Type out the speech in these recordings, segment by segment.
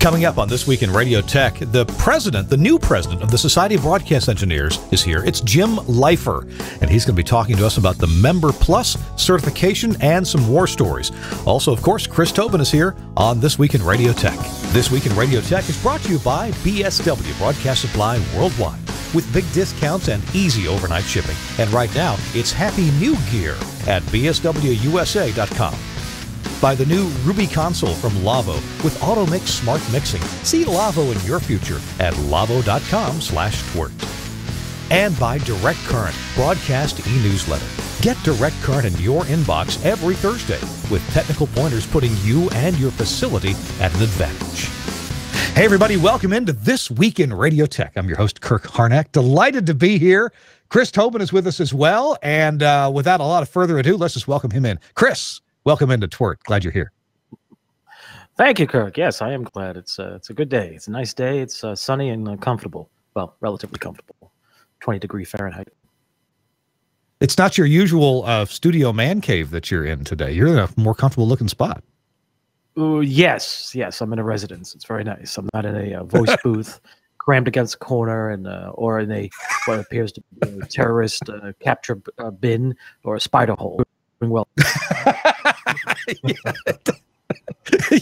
Coming up on This Week in Radio Tech, the new president of the Society of Broadcast Engineers is here. It's Jim Leifer, and he's going to be talking to us about the MemberPlus certification and some war stories. Also, of course, Chris Tobin is here on This Week in Radio Tech. This Week in Radio Tech is brought to you by BSW Broadcast Supply Worldwide, with big discounts and easy overnight shipping. And right now, it's Happy New Gear at bswusa.com. By the new Ruby console from Lavo with AutoMix Smart Mixing. See Lavo in your future at lavo.com/TWiRT. And by Direct Current Broadcast e-newsletter. Get Direct Current in your inbox every Thursday with technical pointers putting you and your facility at an advantage. Hey everybody, welcome into This Week in Radio Tech. I'm your host, Kirk Harnack. Delighted to be here. Chris Tobin is with us as well. And without a lot of further ado, let's just welcome him in. Chris, welcome into TWiRT. Glad you're here. Thank you, Kirk. Yes, I am glad. It's a good day. It's a nice day. It's sunny and comfortable. Well, relatively comfortable. 20-degree Fahrenheit. It's not your usual studio man cave that you're in today. You're in a more comfortable looking spot. Yes. I'm in a residence. It's very nice. I'm not in a voice booth crammed against a corner and or in a what appears to be a terrorist capture bin or a spider hole. Well,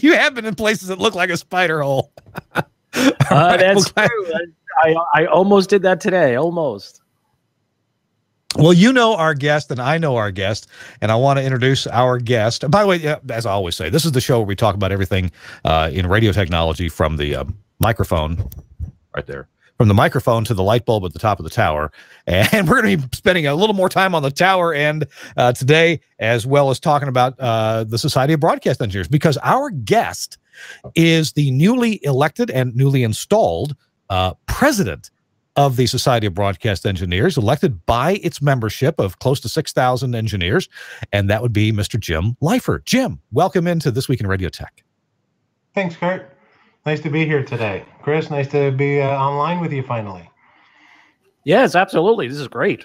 you have been in places that look like a spider hole. That's true. I almost did that today. Almost. Well, you know our guest, and I know our guest, and I want to introduce our guest. By the way, as I always say, this is the show where we talk about everything in radio technology, from the microphone right there, from the microphone to the light bulb at the top of the tower. And we're going to be spending a little more time on the tower end today, as well as talking about the Society of Broadcast Engineers, because our guest is the newly elected and newly installed president of the Society of Broadcast Engineers, elected by its membership of close to 6,000 engineers, and that would be Mr. Jim Leifer. Jim, welcome into This Week in Radio Tech. Thanks, Kurt. Nice to be here today. Chris, nice to be online with you finally. Yes, absolutely. This is great.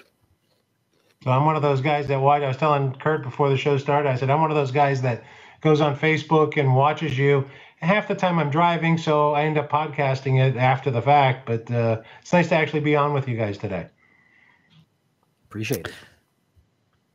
So I'm one of those guys that I was telling Kurt before the show started, I said, I'm one of those guys that goes on Facebook and watches you. Half the time I'm driving, so I end up podcasting it after the fact, but it's nice to actually be on with you guys today. Appreciate it.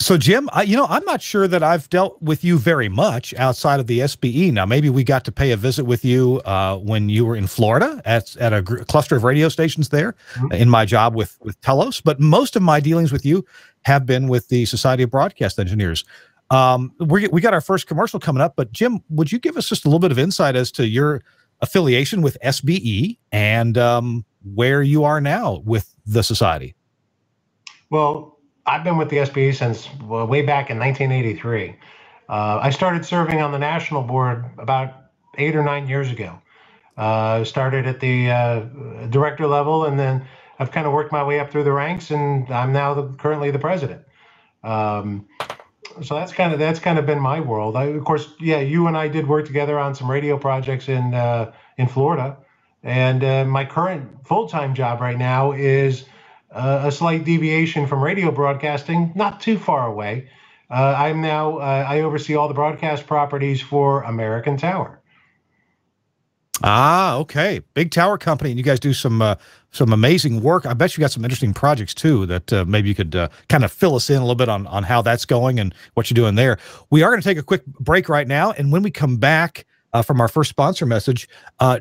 So, Jim, I'm not sure that I've dealt with you very much outside of the SBE. Now, maybe we got to pay a visit with you when you were in Florida at a cluster of radio stations there in my job with Telos, but most of my dealings with you have been with the Society of Broadcast Engineers. We got our first commercial coming up, but Jim, would you give us just a little bit of insight as to your affiliation with SBE and where you are now with the society? Well, I've been with the SBE since way back in 1983. I started serving on the national board about 8 or 9 years ago. Started at the director level, and then I've kind of worked my way up through the ranks, and I'm now currently the president. So that's kind of been my world. Of course, yeah, you and I did work together on some radio projects in Florida, and my current full-time job right now is a slight deviation from radio broadcasting, not too far away. I oversee all the broadcast properties for American Tower. Ah, okay. Big tower company, and you guys do some amazing work. I bet you got some interesting projects too that maybe you could kind of fill us in a little bit on how that's going and what you're doing there. We are going to take a quick break right now, and when we come back from our first sponsor message,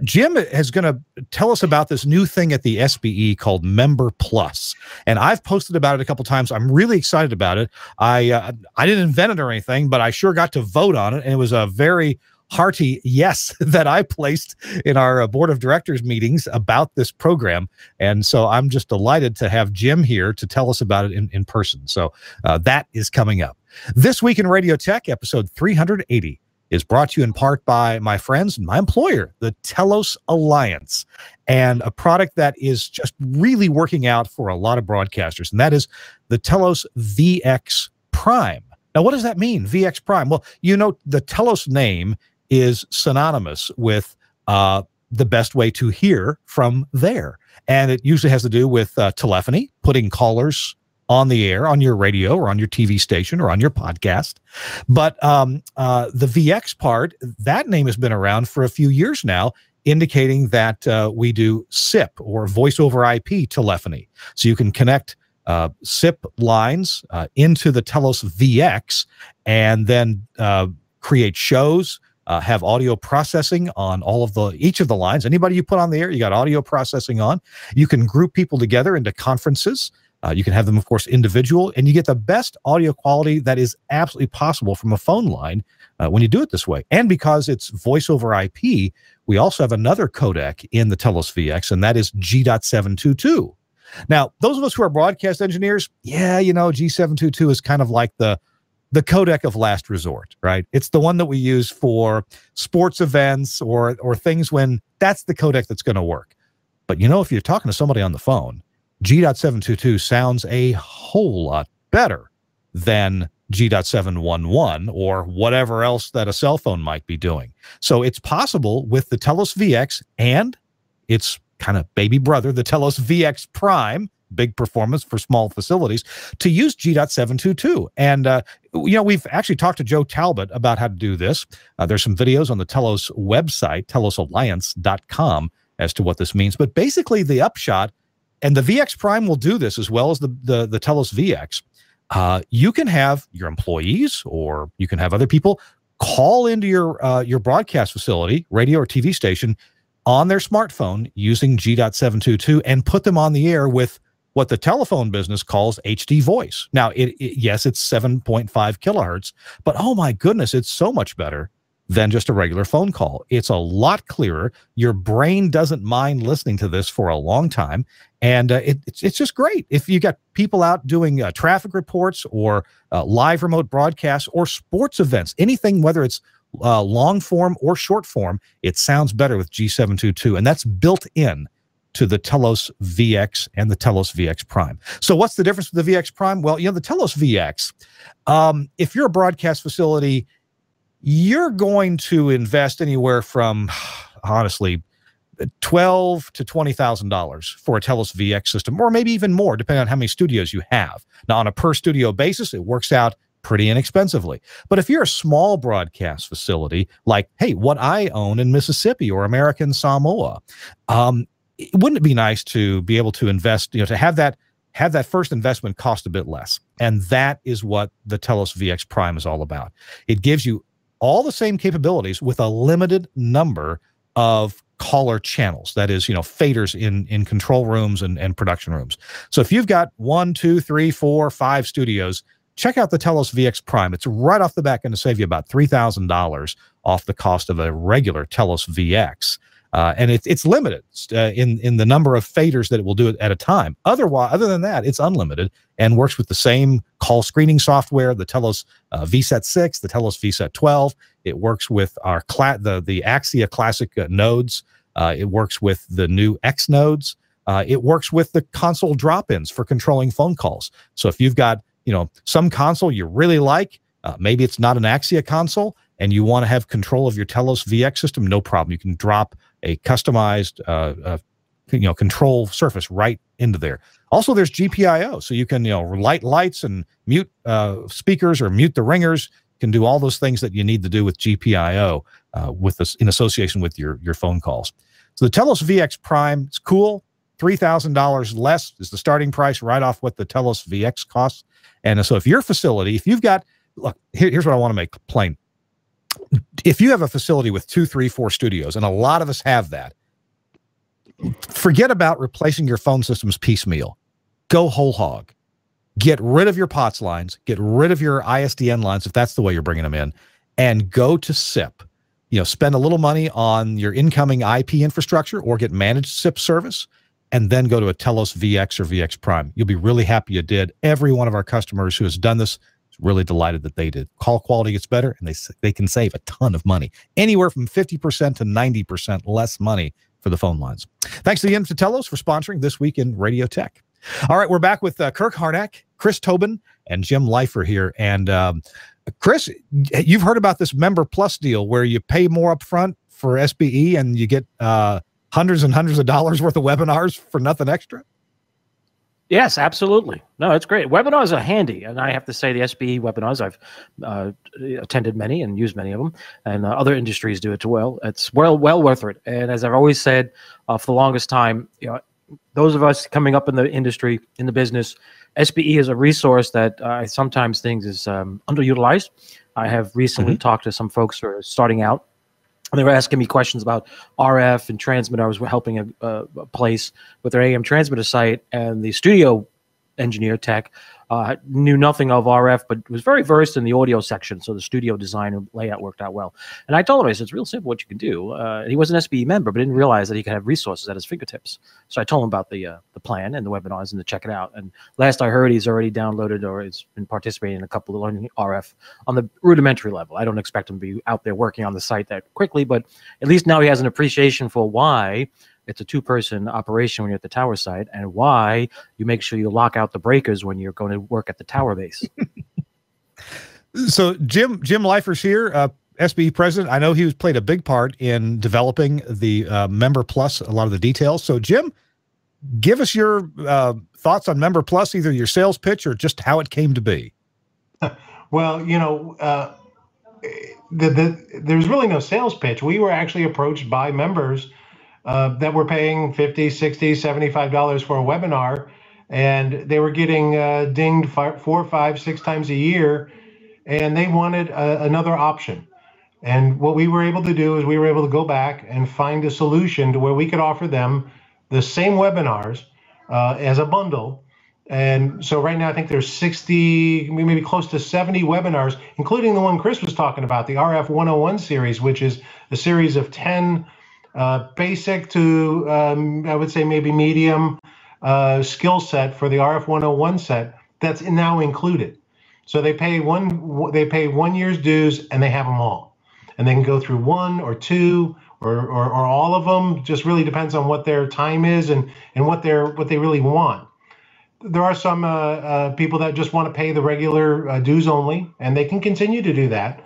Jim is going to tell us about this new thing at the SBE called MemberPlus, and I've posted about it a couple times. I'm really excited about it. I didn't invent it or anything, but I sure got to vote on it, and it was a very hearty yes that I placed in our board of directors meetings about this program. And so I'm just delighted to have Jim here to tell us about it in person. So that is coming up. This Week in Radio Tech, episode 380, is brought to you in part by my friends and my employer, the Telos Alliance, and a product that is just really working out for a lot of broadcasters, and that is the Telos VX Prime. Now, what does that mean, VX Prime? Well, you know, the Telos name is synonymous with the best way to hear from there. And it usually has to do with telephony, putting callers on the air, on your radio or on your TV station or on your podcast. But the VX part, that name has been around for a few years now. indicating that we do SIP, or voice over IP telephony. So you can connect SIP lines into the Telos VX, and then create shows, have audio processing on each of the lines. Anybody you put on the air, you got audio processing on. You can group people together into conferences. You can have them, of course, individual, and you get the best audio quality that is absolutely possible from a phone line when you do it this way. And because it's voice over IP, we also have another codec in the Telos VX, and that is G.722. Now, those of us who are broadcast engineers, yeah, G722 is kind of like the codec of last resort, right? It's the one that we use for sports events or things when that's the codec that's going to work. But if you're talking to somebody on the phone, G.722 sounds a whole lot better than G.711 or whatever else that a cell phone might be doing. So it's possible with the Telos VX and its kind of baby brother, the Telos VX Prime, big performance for small facilities, to use G.722. And, we've actually talked to Joe Talbot about how to do this. There's some videos on the Telos website, telosalliance.com, as to what this means. But basically the upshot, and the VX Prime will do this as well as the Telos VX. You can have your employees, or you can have other people call into your broadcast facility, radio or TV station, on their smartphone using G.722 and put them on the air with what the telephone business calls HD voice. Now, yes, it's 7.5 kilohertz, but oh my goodness, it's so much better than just a regular phone call. It's a lot clearer. Your brain doesn't mind listening to this for a long time. And it's just great. If you got people out doing traffic reports or live remote broadcasts or sports events, anything, whether it's long form or short form, it sounds better with G722. And that's built in to the Telos VX and the Telos VX Prime. So what's the difference with the VX Prime? Well, the Telos VX, if you're a broadcast facility, you're going to invest anywhere from, honestly, $12,000 to $20,000 for a Telos VX system, or maybe even more, depending on how many studios you have. Now, on a per studio basis, it works out pretty inexpensively. But if you're a small broadcast facility, like, hey, what I own in Mississippi or American Samoa, wouldn't it be nice to be able to invest, to have that first investment cost a bit less? And that is what the Telos VX Prime is all about. It gives you all the same capabilities with a limited number of caller channels. That is, faders in control rooms and production rooms. So if you've got 1, 2, 3, 4, 5 studios, check out the Telos VX Prime. It's right off the back going to save you about $3,000 off the cost of a regular Telos VX. And it's limited in the number of faders that it will do at a time. Other than that, it's unlimited and works with the same call screening software, the Telos VSET 6, the Telos VSET 12. It works with our the Axia Classic nodes. It works with the new X nodes. It works with the console drop-ins for controlling phone calls. So if you've got some console you really like, maybe it's not an Axia console, and you want to have control of your Telos VX system, no problem. You can drop a customized control surface right into there. Also, there's GPIO, so you can light lights and mute speakers or mute the ringers. You can do all those things that you need to do with GPIO with this in association with your phone calls. So the Telos VX Prime, it's cool. $3,000 less is the starting price, right off what the Telos VX costs. And so if your facility, if you've got, look, here's what I want to make plain. If you have a facility with 2, 3, 4 studios, and a lot of us have that, forget about replacing your phone systems piecemeal. Go whole hog. Get rid of your POTS lines. Get rid of your ISDN lines, if that's the way you're bringing them in, and go to SIP. Spend a little money on your incoming IP infrastructure or get managed SIP service, and then go to a Telos VX or VX Prime. You'll be really happy you did. Every one of our customers who has done this is really delighted that they did. Call quality gets better, and they can save a ton of money, anywhere from 50% to 90% less money for the phone lines. Thanks again to Telos for sponsoring This Week in Radio Tech. All right, we're back with Kirk Harnack, Chris Tobin, and Jim Leifer here. And Chris, you've heard about this MemberPlus deal where you pay more up front for SBE and you get hundreds and hundreds of dollars worth of webinars for nothing extra? Yes, absolutely. No, it's great. Webinars are handy, and I have to say the SBE webinars, I've attended many and used many of them, and other industries do it too well. It's well worth it. And as I've always said, for the longest time, those of us coming up in the industry, in the business, SBE is a resource that I sometimes think is underutilized. I have recently talked to some folks who are starting out. They were asking me questions about RF and transmitter. I was helping a place with their AM transmitter site, and the studio engineer tech knew nothing of RF, but was very versed in the audio section. So the studio design and layout worked out well. And I told him, I said, it's real simple what you can do. He was an SBE member, but didn't realize that he could have resources at his fingertips. So I told him about the plan and the webinars and to check it out. And last I heard, he's already downloaded or has been participating in a couple of learning RF on the rudimentary level. I don't expect him to be out there working on the site that quickly, but at least now he has an appreciation for why it's a two-person operation when you're at the tower site, and why you make sure you lock out the breakers when you're going to work at the tower base. So Jim Leifer's here, SBE President. I know he played a big part in developing the MemberPlus, a lot of the details. So Jim, give us your thoughts on MemberPlus, either your sales pitch or just how it came to be. Well, there's really no sales pitch. We were actually approached by members that were paying $50, $60, $75 for a webinar, and they were getting dinged 4, 5, 6 times a year, and they wanted another option. And what we were able to do is we were able to go back and find a solution to where we could offer them the same webinars as a bundle. And so right now, I think there's 60, maybe close to 70 webinars, including the one Chris was talking about, the RF 101 series, which is a series of 10 basic to, I would say maybe medium skill set for the RF 101 set that's now included. So they pay 1 year's dues and they have them all. And they can go through 1 or 2 or all of them. Just really depends on what their time is and what they really want. There are some people that just want to pay the regular dues only, and they can continue to do that.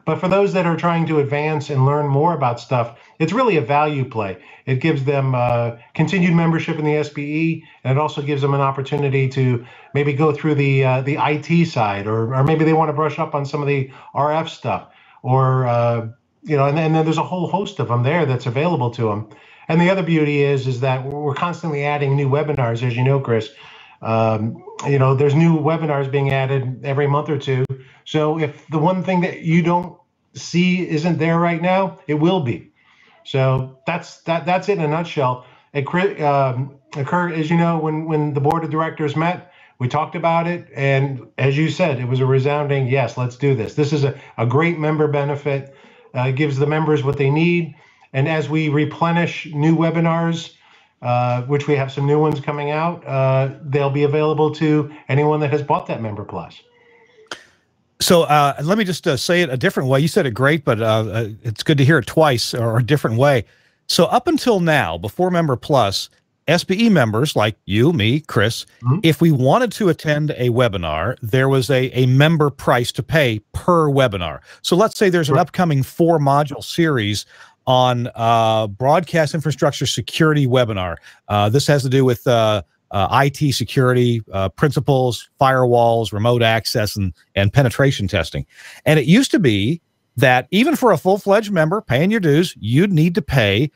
But for those that are trying to advance and learn more about stuff, it's really a value play. It gives them continued membership in the SBE, and it also gives them an opportunity to maybe go through the IT side, or maybe they want to brush up on some of the RF stuff, or and then there's a whole host of them there that's available to them. And the other beauty is that we're constantly adding new webinars, as you know, Chris. There's new webinars being added every month or two. So if the one thing that you don't see isn't there right now, it will be. So that's it in a nutshell. It occurred, as you know, when the board of directors met, we talked about it. And as you said, it was a resounding, yes, let's do this. This is a great member benefit. It gives the members what they need. And as we replenish new webinars, which we have some new ones coming out, they'll be available to anyone that has bought that MemberPlus. So let me just say it a different way. You said it great, but it's good to hear it twice or a different way. So up until now, before MemberPlus, SBE members like you, me, Chris, if we wanted to attend a webinar, there was a member price to pay per webinar. So let's say there's an upcoming 4-module series on broadcast infrastructure security webinar. This has to do with IT security principles, firewalls, remote access, and penetration testing. And it used to be that even for a full-fledged member paying your dues, you'd need to pay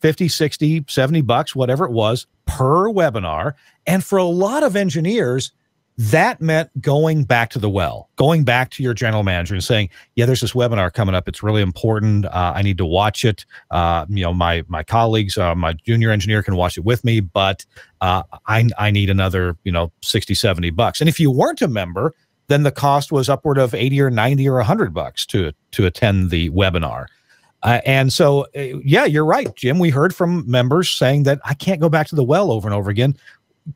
50, 60, 70 bucks, whatever it was, per webinar. And for a lot of engineers, that meant going back to the well, going back to your general manager and saying, yeah, there's this webinar coming up. It's really important. I need to watch it. My colleagues, my junior engineer can watch it with me, but I need another, 60, 70 bucks. And if you weren't a member, then the cost was upward of 80 or 90 or 100 bucks to attend the webinar. And so, yeah, you're right, Jim. We heard from members saying that I can't go back to the well over and over again.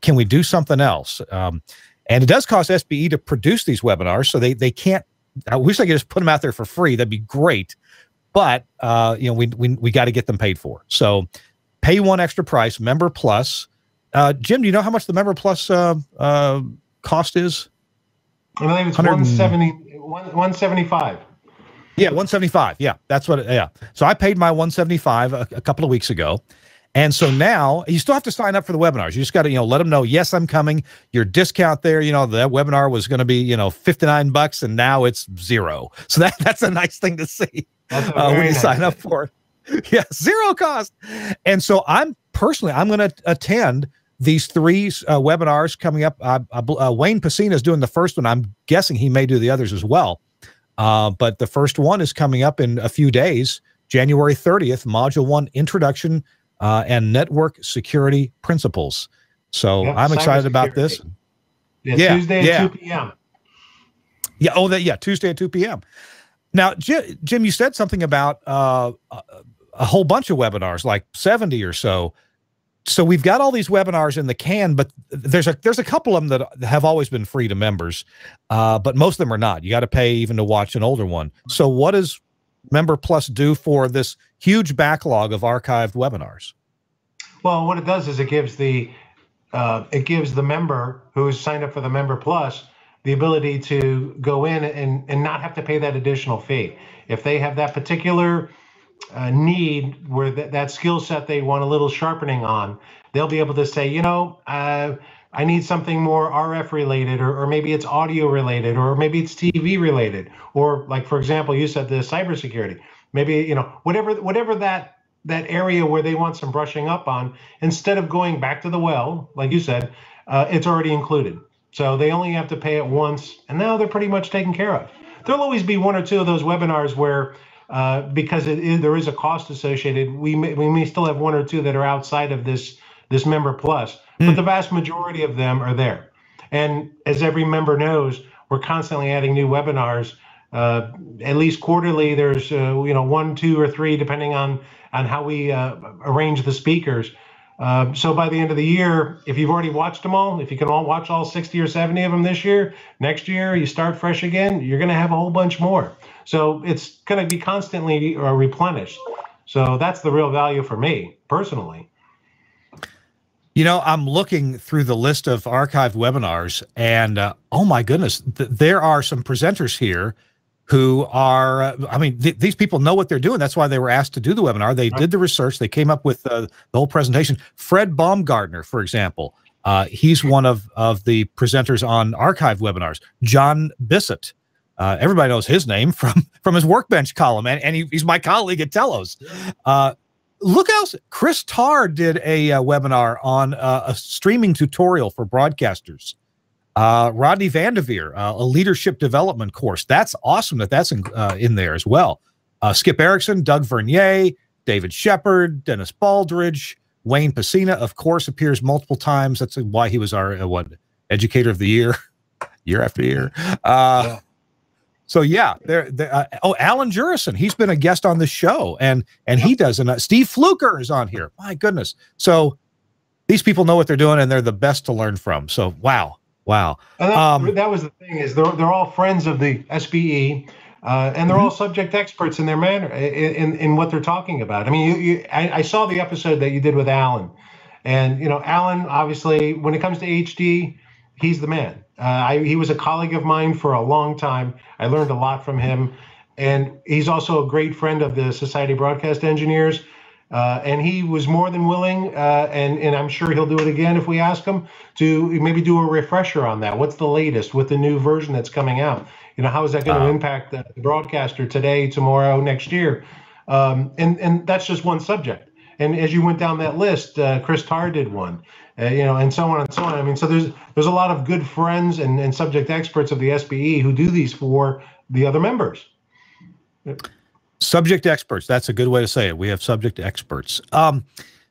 Can we do something else? And it does cost SBE to produce these webinars, so they can't. I wish I could just put them out there for free. That'd be great, but we got to get them paid for. So pay one extra price, MemberPlus. Jim, do you know how much the MemberPlus cost is? I believe it's 175. Yeah, 175. Yeah, that's what. Yeah. So I paid my 175 a couple of weeks ago, And so now you still have to sign up for the webinars. You just got to, let them know, yes, I'm coming. Your discount there, that webinar was going to be, $59 and now it's $0. So that's a nice thing to see when you sign up for it. Yeah, $0 cost. And so I'm going to attend these 3 webinars coming up. Wayne Pacina is doing the first one. I'm guessing he may do the others as well. But the first one is coming up in a few days, January 30th, Module 1, Introduction and Network Security Principles. So I'm excited about this. Yeah, Tuesday at 2 p.m. Yeah, Tuesday at 2 p.m. Now, Jim, you said something about a whole bunch of webinars, like 70 or so. So we've got all these webinars in the can, but there's a couple of them that have always been free to members, but most of them are not. You got to pay even to watch an older one. So what does MemberPlus do for this huge backlog of archived webinars? Well, what it does is it gives the member who's signed up for the MemberPlus the ability to go in and not have to pay that additional fee. If they have that particular need where that skill set they want a little sharpening on, they'll be able to say, I need something more RF related, or maybe it's audio related, or maybe it's TV related, or like, for example, you said the cybersecurity, maybe, whatever that area where they want some brushing up on, instead of going back to the well, like you said, it's already included. So they only have to pay it once, and now they're pretty much taken care of. There'll always be 1 or 2 of those webinars where, because there is a cost associated, we may still have 1 or 2 that are outside of this MemberPlus, but the vast majority of them are there. And as every member knows, we're constantly adding new webinars. At least quarterly, there's 1, 2, or 3, depending on how we arrange the speakers. So by the end of the year, if you've already watched them all, if you can watch all 60 or 70 of them this year, next year you start fresh again, you're going to have a whole bunch more. So it's going to be constantly replenished. So that's the real value for me personally. I'm looking through the list of archived webinars, and oh my goodness, there are some presenters here who are, these people know what they're doing. That's why they were asked to do the webinar. They did the research. They came up with the whole presentation. Fred Baumgartner, for example, he's one of the presenters on archived webinars. John Bissett, everybody knows his name from his Workbench column, and he's my colleague at Telos. Look else, Chris Tarr did a webinar on a streaming tutorial for broadcasters. Rodney Vanderveer, a leadership development course. That's awesome that's in there as well. Skip Erickson, Doug Vernier, David Shepard, Dennis Baldridge, Wayne Pacina, of course, appears multiple times. That's why he was our Educator of the Year, year after year. So yeah, Alan Jurison, he's been a guest on the show, and he does. And Steve Fluker is on here. My goodness. So these people know what they're doing, and they're the best to learn from. So wow. And that was the thing, is they're all friends of the SBE, and they're all subject experts in their manner, in what they're talking about. I mean, I saw the episode that you did with Alan, and Alan, obviously, when it comes to HD, he's the man. He was a colleague of mine for a long time. I learned a lot from him, and he's also a great friend of the Society of Broadcast Engineers. And he was more than willing, and I'm sure he'll do it again if we ask him, to maybe do a refresher on that. What's the latest with the new version that's coming out? How is that going to impact the broadcaster today, tomorrow, next year? And that's just one subject. And as you went down that list, Chris Tarr did one, and so on and so on. I mean, so there's a lot of good friends and subject experts of the SBE who do these for the other members. Subject experts. That's a good way to say it. We have subject experts.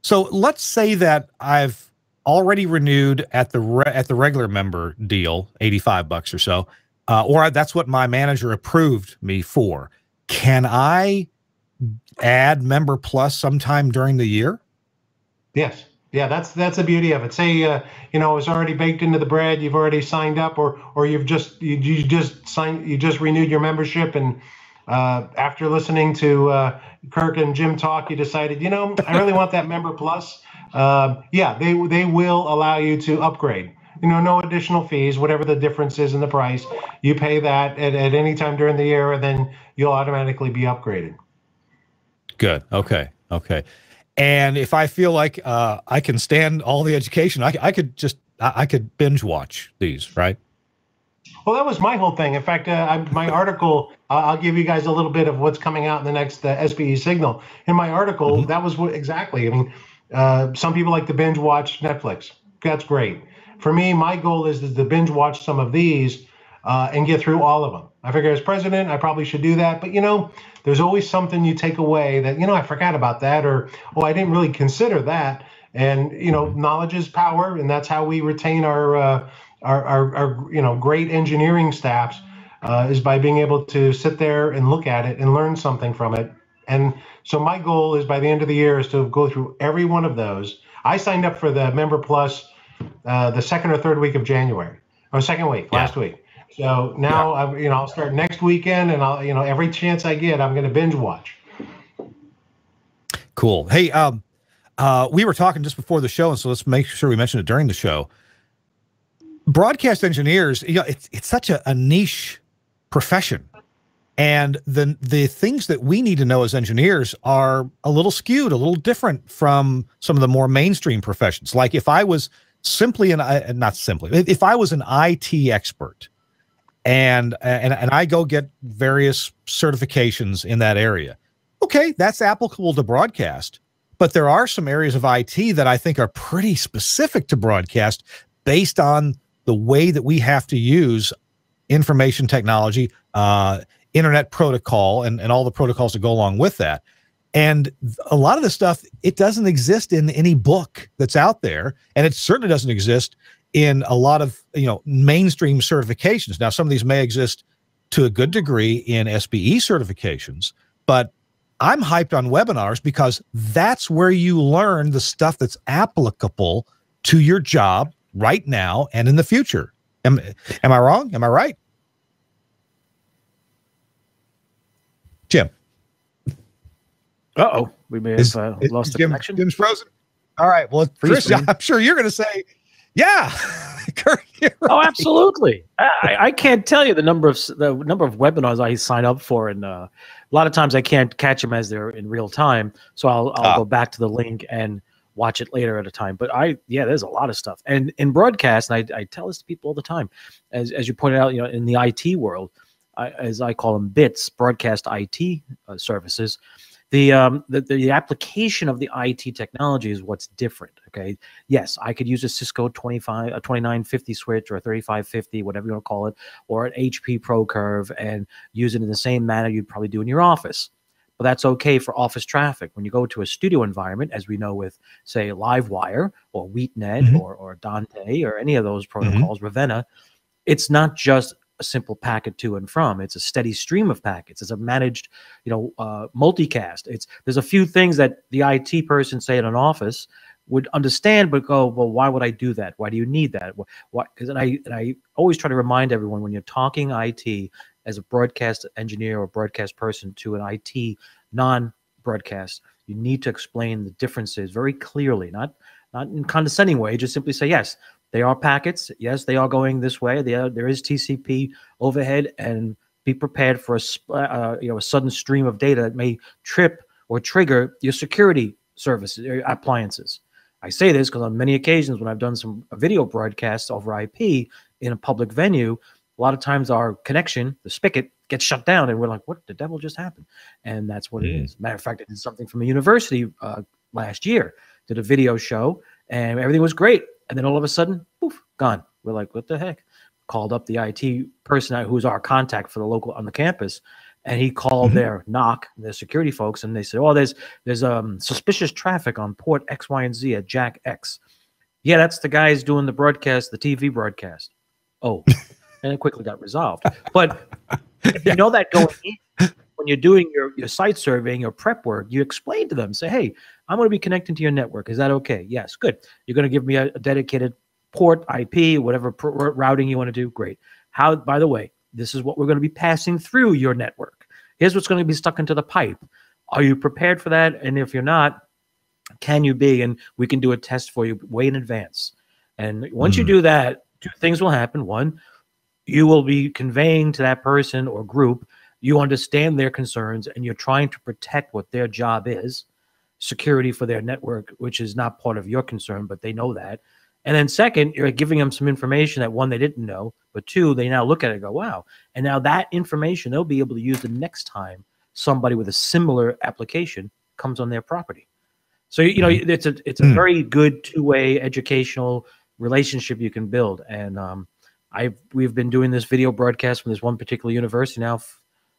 So let's say that I've already renewed at the regular member deal, $85 or so, or that's what my manager approved me for. Can I add MemberPlus sometime during the year? Yes. Yeah, that's the beauty of it. Say it's already baked into the bread. You've already signed up, or you just renewed your membership, and after listening to Kirk and Jim talk, you decided, I really want that MemberPlus. Yeah, they will allow you to upgrade. No additional fees, whatever the difference is in the price. You pay that at any time during the year, and then you'll automatically be upgraded. Good. Okay. And if I feel like I can stand all the education, I could binge watch these, right? Well, that was my whole thing. In fact, my article, I'll give you guys a little bit of what's coming out in the next SBE Signal. In my article, that was what exactly. I mean, some people like to binge watch Netflix. That's great. For me, my goal is to binge watch some of these and get through all of them. I figure as president, I probably should do that. But, there's always something you take away that, I forgot about that, or, oh, I didn't really consider that. And, knowledge is power, and that's how we retain our great engineering staffs is by being able to sit there and look at it and learn something from it. And so my goal is by the end of the year is to go through every one of those. I signed up for the MemberPlus the second or third week of January, or second week, last week. So now I'll start next weekend, and I'll every chance I get, I'm going to binge watch. Cool. Hey, we were talking just before the show, and so let's make sure we mention it during the show. Broadcast engineers, it's such a niche profession, and the things that we need to know as engineers are a little skewed, a little different from some of the more mainstream professions. Like if I was if I was an IT expert, and I go get various certifications in that area, okay, that's applicable to broadcast. But there are some areas of IT that I think are pretty specific to broadcast based on the way that we have to use information technology, internet protocol, and all the protocols that go along with that. And a lot of the stuff, it doesn't exist in any book that's out there. And it certainly doesn't exist in a lot of, mainstream certifications. Now, some of these may exist to a good degree in SBE certifications, but I'm hyped on webinars because that's where you learn the stuff that's applicable to your job right now and in the future. Am I wrong? Am I right? Jim. Uh-oh. We may have lost the connection. Jim's frozen. All right. Well, Chris, I'm sure you're going to say, yeah. Kurt, right. Oh, absolutely. I can't tell you the number of webinars I sign up for, and a lot of times I can't catch them as they're in real time. So I'll go back to the link and watch it later at a time. But there's a lot of stuff. And in broadcast, and I tell this to people all the time, as you pointed out, in the IT world, as I call them BITS, broadcast IT services, the application of the IT technology is what's different. Okay. Yes, I could use a Cisco 2950 switch or a 3550, whatever you want to call it, or an HP ProCurve, and use it in the same manner you'd probably do in your office. But that's okay for office traffic. When you go to a studio environment, as we know with, say, Livewire or WheatNet or Dante or any of those protocols, Ravenna, it's not just a simple packet to and from. It's a steady stream of packets. It's a managed, multicast. There's a few things that the IT person, say, in an office would understand, but go, well, why would I do that? Why do you need that? Why? Because I always try to remind everyone, when you're talking IT as a broadcast engineer or broadcast person to an IT non-broadcast, you need to explain the differences very clearly, not in a condescending way. Just simply say, yes, they are packets. Yes, they are going this way. There is TCP overhead, and be prepared for a sudden stream of data that may trip or trigger your security services, your appliances. I say this because on many occasions when I've done some video broadcasts over IP in a public venue, a lot of times our connection, the spigot, gets shut down, and we're like, what the devil just happened? And that's what it is. Matter of fact, I did something from a university last year, did a video show, and everything was great. And then all of a sudden, poof, gone. We're like, what the heck? Called up the IT person who's our contact for the local on the campus, and he called their NOC, their security folks, and they said, oh, there's suspicious traffic on port X, Y, and Z at Jack X. Yeah, that's the guys doing the broadcast, the TV broadcast. Oh, and it quickly got resolved. But if you know that going in, when you're doing your site surveying, your prep work, you explain to them, say, hey, I'm going to be connecting to your network. Is that okay? Yes, good. You're going to give me a dedicated port, IP, whatever routing you want to do. Great. How, by the way, this is what we're going to be passing through your network. Here's what's going to be stuck into the pipe. Are you prepared for that? And if you're not, can you be? And we can do a test for you way in advance. And once you do that, two things will happen. One, you will be conveying to that person or group, you understand their concerns, and you're trying to protect what their job is. security for their network, which is not part of your concern, but they know that. And then second, you're giving them some information that one, they didn't know, but two, they now look at it and go, wow. And now that information they'll be able to use the next time somebody with a similar application comes on their property. So, you know, it's a very good two-way educational relationship you can build. And we've been doing this video broadcast from this one particular university now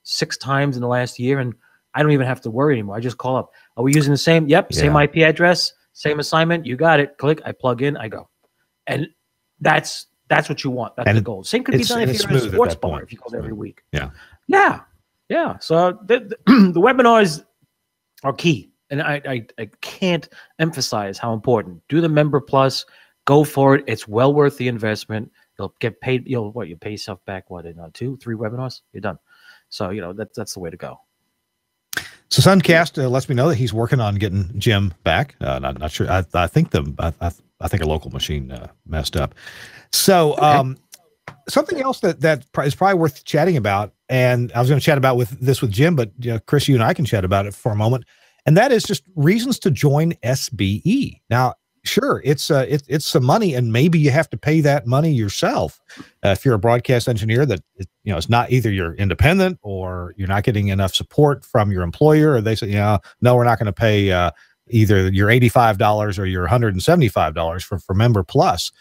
6 times in the last year, and I don't even have to worry anymore. I just call up. Are we using the same? Yep, same IP address, same assignment. You got it. Click. I plug in. I go. And that's what you want. That's the goal. Same could be done if you're in a sports bar, if you go there every week. Yeah. So the webinars are key. And I can't emphasize how important. Do the MemberPlus. Go for it. It's well worth the investment. You'll get paid. You pay yourself back, in 2, 3 webinars? You're done. So, you know, that's the way to go. So Suncast lets me know that he's working on getting Jim back. Not sure. I think I think a local machine messed up. So something else that is probably worth chatting about, and I was going to chat about with Jim, but Chris, you and I can chat about it for a moment, and that is just reasons to join SBE. Now, sure, it's some money, and maybe you have to pay that money yourself if you're a broadcast engineer. That it's not either you're independent or you're not getting enough support from your employer, or they say, no, we're not going to pay either your $85 or your $175 for MemberPlus.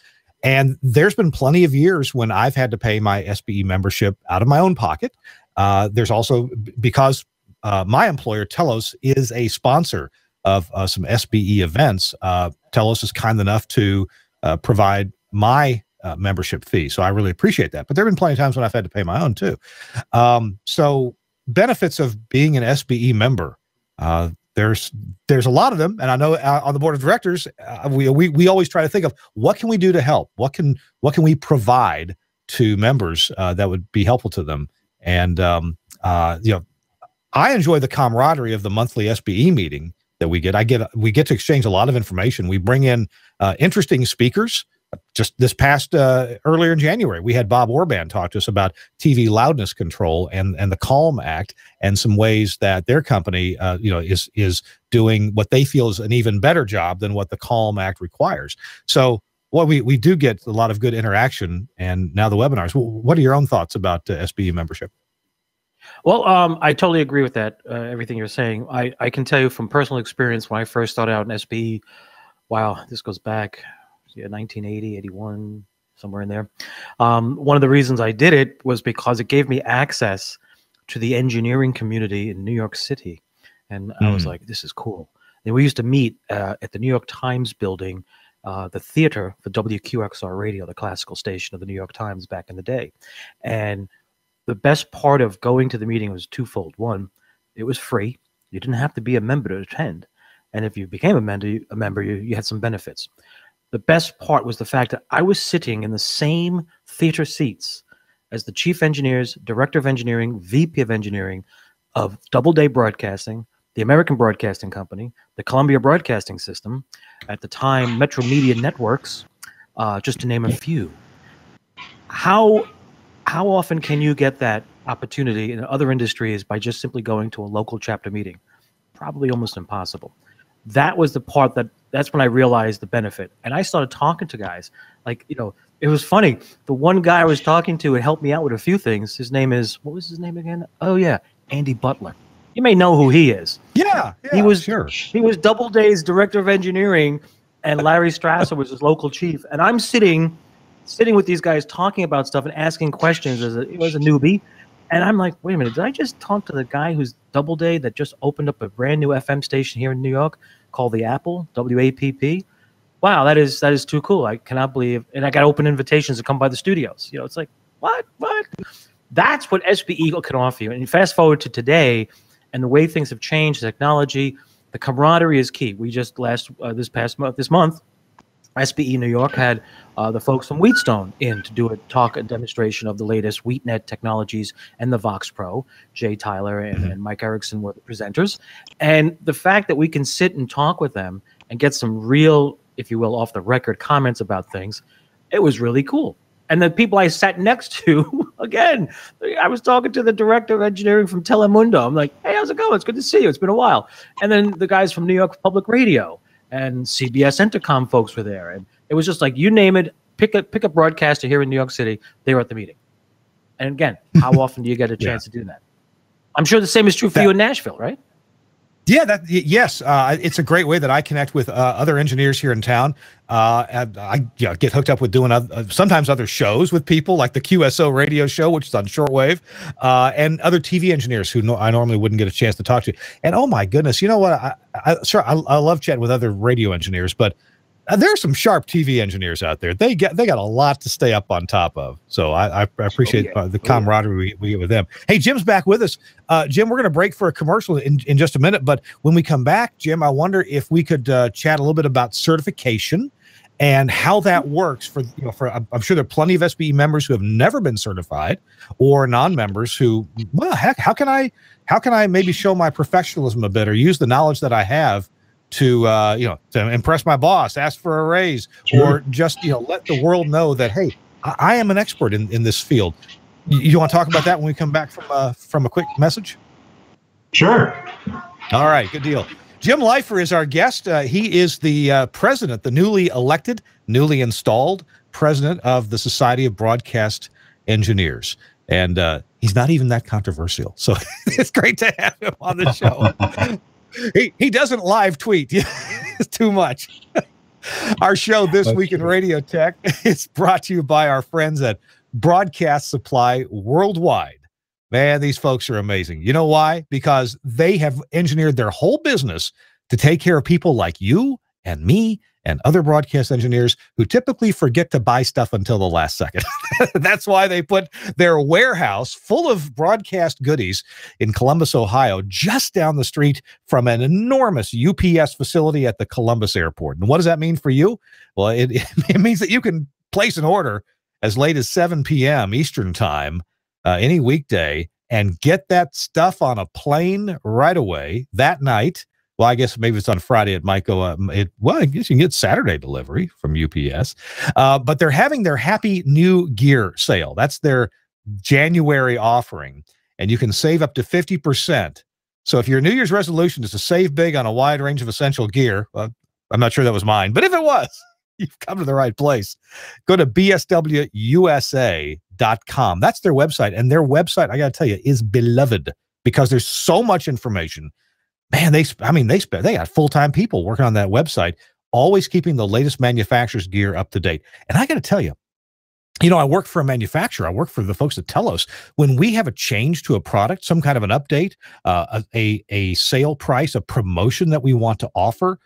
And there's been plenty of years when I've had to pay my SBE membership out of my own pocket. There's also, because my employer, Telos, is a sponsor of some SBE events. Telos is kind enough to provide my membership fee. So I really appreciate that. But there have been plenty of times when I've had to pay my own too. So benefits of being an SBE member, there's a lot of them, and I know on the board of directors, we always try to think of what can we do to help, what can we provide to members that would be helpful to them. And I enjoy the camaraderie of the monthly SBE meeting that we get. We get to exchange a lot of information. We bring in interesting speakers. Just this past earlier in January, we had Bob Orban talk to us about TV loudness control and the Calm Act, and some ways that their company is doing what they feel is an even better job than what the Calm Act requires. So we do get a lot of good interaction, and now the webinars. What are your own thoughts about SBE membership? Well, I totally agree with that, everything you're saying. I can tell you from personal experience, when I first started out in SBE, wow, this goes back 1980, 81, somewhere in there. One of the reasons I did it was because it gave me access to the engineering community in New York City. And I was like, this is cool. And we used to meet at the New York Times building, the theater for WQXR Radio, the classical station of the New York Times back in the day. And the best part of going to the meeting was twofold. One, it was free. You didn't have to be a member to attend. And if you became a member, you had some benefits. The best part was the fact that I was sitting in the same theater seats as the chief engineers, director of engineering, VP of engineering of Doubleday Broadcasting, the American Broadcasting Company, the Columbia Broadcasting System, at the time Metro Media Networks, just to name a few. How often can you get that opportunity in other industries by just simply going to a local chapter meeting? Probably almost impossible. That was the part that's when I realized the benefit. And I started talking to guys. Like, it was funny. The one guy I was talking to and helped me out with a few things, his name is, what was his name again? Oh, yeah, Andy Butler. You may know who he is. Yeah, he was sure. He was Doubleday's director of engineering, and Larry Strasser was his local chief. And I'm sitting with these guys talking about stuff and asking questions as a newbie. And I'm like, wait a minute, did I just talk to the guy who's Doubleday that just opened up a brand new FM station here in New York called The Apple, WAPP? Wow, that is too cool. I cannot believe, and I got open invitations to come by the studios. It's like, what? That's what SBE can offer you. And fast forward to today, and the way things have changed, technology, the camaraderie is key. We just this month, SBE New York had the folks from Wheatstone in to do a demonstration of the latest WheatNet technologies and the Vox Pro. Jay Tyler and Mike Erickson were the presenters. And the fact that we can sit and talk with them and get some real, if you will, off the record comments about things, it was really cool. And the people I sat next to, again, I was talking to the director of engineering from Telemundo. I'm like, hey, how's it going? It's good to see you. It's been a while. And then the guys from New York Public Radio and CBS Intercom folks were there. And it was just like, you name it, pick a broadcaster here in New York City, they were at the meeting. And again, how often do you get a chance to do that? I'm sure the same is true for you in Nashville, right? Yeah, yes. It's a great way that I connect with other engineers here in town. And I get hooked up with doing sometimes other shows with people like the QSO radio show, which is on shortwave, and other TV engineers who I normally wouldn't get a chance to talk to. And oh my goodness, you know what? I love chatting with other radio engineers, but there are some sharp TV engineers out there. They got a lot to stay up on top of. So I appreciate the camaraderie we get with them. Hey, Jim's back with us. Jim, we're going to break for a commercial in just a minute. But when we come back, Jim, I wonder if we could chat a little bit about certification and how that works for I'm sure there are plenty of SBE members who have never been certified, or non-members who, well, heck, how can I maybe show my professionalism a bit or use the knowledge that I have to to impress my boss, ask for a raise, or just let the world know that, hey, I am an expert in this field. You want to talk about that when we come back from a quick message? Sure. All right, good deal. Jim Leifer is our guest. He is the president, the newly installed president of the Society of Broadcast Engineers, and he's not even that controversial. So it's great to have him on the show. He doesn't live tweet. It's too much. Our show This Week in Radio Tech is brought to you by our friends at Broadcast Supply Worldwide. Man, these folks are amazing. You know why? Because they have engineered their whole business to take care of people like you and me and other broadcast engineers who typically forget to buy stuff until the last second. That's why they put their warehouse full of broadcast goodies in Columbus, Ohio, just down the street from an enormous UPS facility at the Columbus airport. And what does that mean for you? Well, it means that you can place an order as late as 7 p.m. Eastern time any weekday and get that stuff on a plane right away that night. Well, I guess maybe it's on Friday. It might go well, I guess you can get Saturday delivery from UPS. But they're having their Happy New Gear sale. That's their January offering. And you can save up to 50%. So if your New Year's resolution is to save big on a wide range of essential gear, well, I'm not sure that was mine, but if it was, you've come to the right place. Go to bswusa.com. That's their website. And their website, I got to tell you, is beloved because there's so much information. Man, they got full-time people working on that website, always keeping the latest manufacturer's gear up to date. And I got to tell you, I work for a manufacturer. I work for the folks that tell us when we have a change to a product, some kind of an update, a sale price, a promotion that we want to offer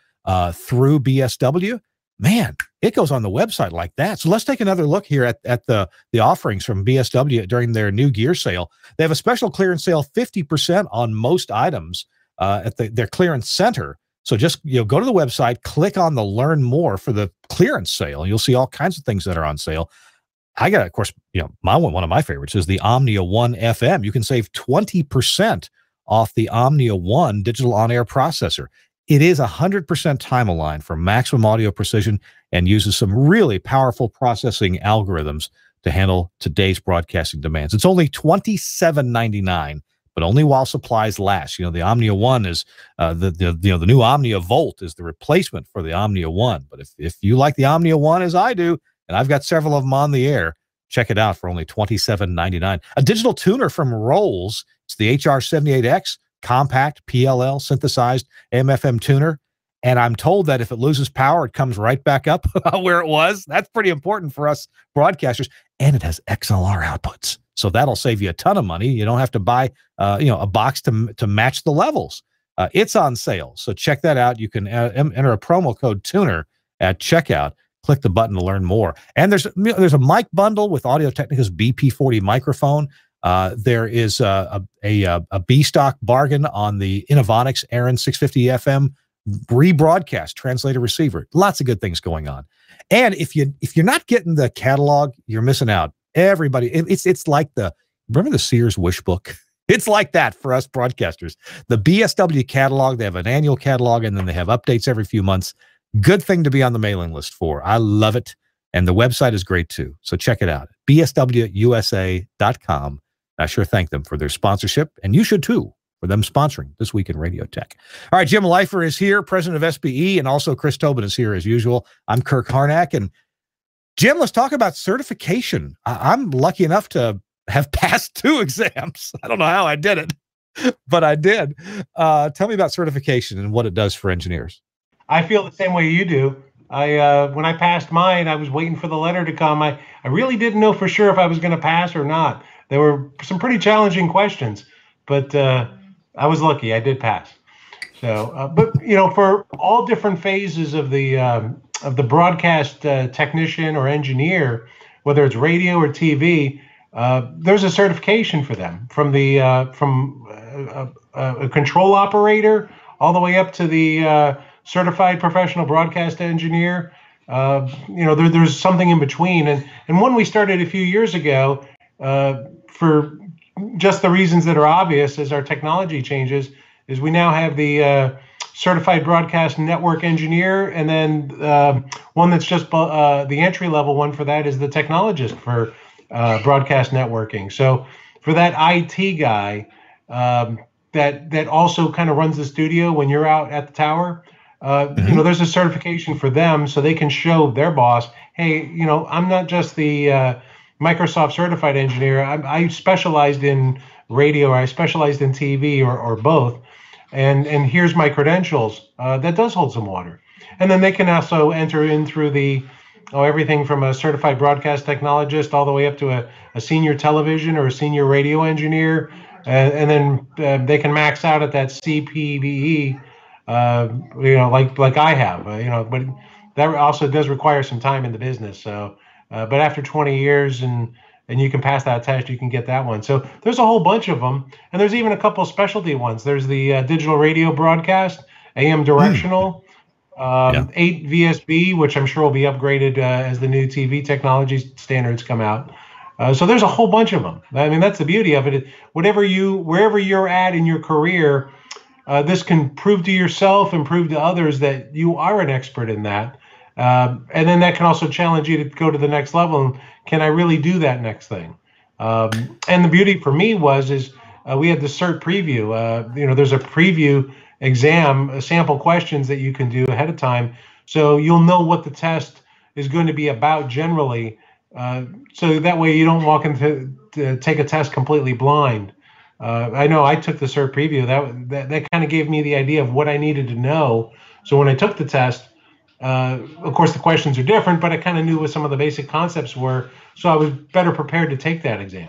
through BSW, man, it goes on the website like that. So let's take another look here at the offerings from BSW during their new gear sale. They have a special clearance sale, 50% on most items at their clearance center. So just go to the website, click on the Learn More for the clearance sale. You'll see all kinds of things that are on sale. I got, of course, one of my favorites is the Omnia One FM. You can save 20% off the Omnia One digital on-air processor. It is 100% time-aligned for maximum audio precision and uses some really powerful processing algorithms to handle today's broadcasting demands. It's only $27.99. But only while supplies last. The Omnia One is the new Omnia Volt is the replacement for the Omnia One. But if you like the Omnia One as I do, and I've got several of them on the air, check it out for only $27.99. A digital tuner from Rolls. It's the HR78X compact PLL synthesized AM/FM tuner. And I'm told that if it loses power, it comes right back up where it was. That's pretty important for us broadcasters. And it has XLR outputs. So that'll save you a ton of money. You don't have to buy, a box to match the levels. It's on sale. So check that out. You can enter a promo code TUNER at checkout. Click the button to learn more. And there's a mic bundle with Audio-Technica's BP40 microphone. There is a B-stock bargain on the Innovonics Aaron 650 FM rebroadcast translator receiver. Lots of good things going on. And if you're not getting the catalog, you're missing out. Everybody, it's like remember the Sears Wish Book? It's like that for us broadcasters. The BSW catalog, they have an annual catalog, and then they have updates every few months. Good thing to be on the mailing list for. I love it. And the website is great too. So check it out. bswusa.com. I sure thank them for their sponsorship, and you should too, for them sponsoring This Week in Radio Tech. All right, Jim Leifer is here, president of SBE, and also Chris Tobin is here as usual. I'm Kirk Harnack, and Jim, let's talk about certification. I'm lucky enough to have passed 2 exams. I don't know how I did it, but I did. Tell me about certification and what it does for engineers. I feel the same way you do. When I passed mine, I was waiting for the letter to come. I really didn't know for sure if I was going to pass or not. There were some pretty challenging questions, but I was lucky. I did pass. So, but for all different phases of the broadcast technician or engineer, whether it's radio or TV, there's a certification for them from a control operator all the way up to the certified professional broadcast engineer. There's something in between. And one we started a few years ago for just the reasons that are obvious as our technology changes, is we now have the certified broadcast network engineer, and then one that's just the entry level one for that is the technologist for broadcast networking. So for that IT guy that also kind of runs the studio when you're out at the tower, there's a certification for them so they can show their boss, hey, I'm not just the Microsoft certified engineer. I specialized in radio, or I specialized in TV, or both. And here's my credentials. That does hold some water. And then they can also enter in through everything from a certified broadcast technologist all the way up to a senior television or a senior radio engineer. And then they can max out at that CPBE, like I have, but that also does require some time in the business. So, but after 20 years and you can pass that test, you can get that one. So there's a whole bunch of them. And there's even a couple specialty ones. There's the digital radio broadcast, AM directional, 8 VSB, which I'm sure will be upgraded as the new TV technology standards come out. So there's a whole bunch of them. I mean, that's the beauty of it. Wherever you're at in your career, this can prove to yourself and prove to others that you are an expert in that. And then that can also challenge you to go to the next level. And can I really do that next thing? And the beauty for me is we had the CERT preview. There's a preview exam, sample questions that you can do ahead of time. So you'll know what the test is going to be about generally. So that way you don't walk into to take a test completely blind. I know I took the CERT preview. That kind of gave me the idea of what I needed to know. So when I took the test, of course, the questions are different, but I kind of knew what some of the basic concepts were, so I was better prepared to take that exam.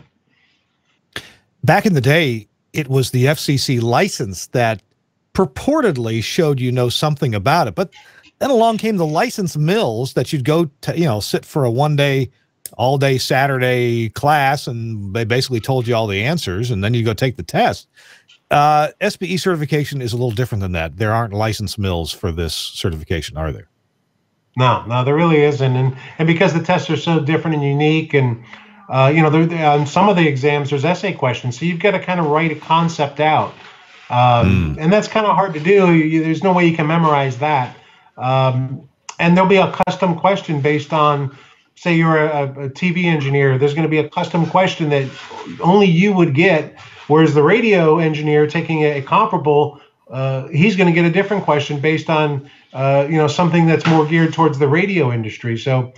Back in the day, it was the FCC license that purportedly showed something about it, but then along came the license mills that you'd go to, sit for a all-day Saturday class, and they basically told you all the answers, and then you go take the test. SBE certification is a little different than that. There aren't license mills for this certification, are there? No, there really isn't. And because the tests are so different and unique, and on some of the exams, there's essay questions. So you've got to kind of write a concept out. And that's kind of hard to do. There's no way you can memorize that. And there'll be a custom question based on, say you're a TV engineer, there's going to be a custom question that only you would get. Whereas the radio engineer taking a comparable, he's going to get a different question based on, something that's more geared towards the radio industry. So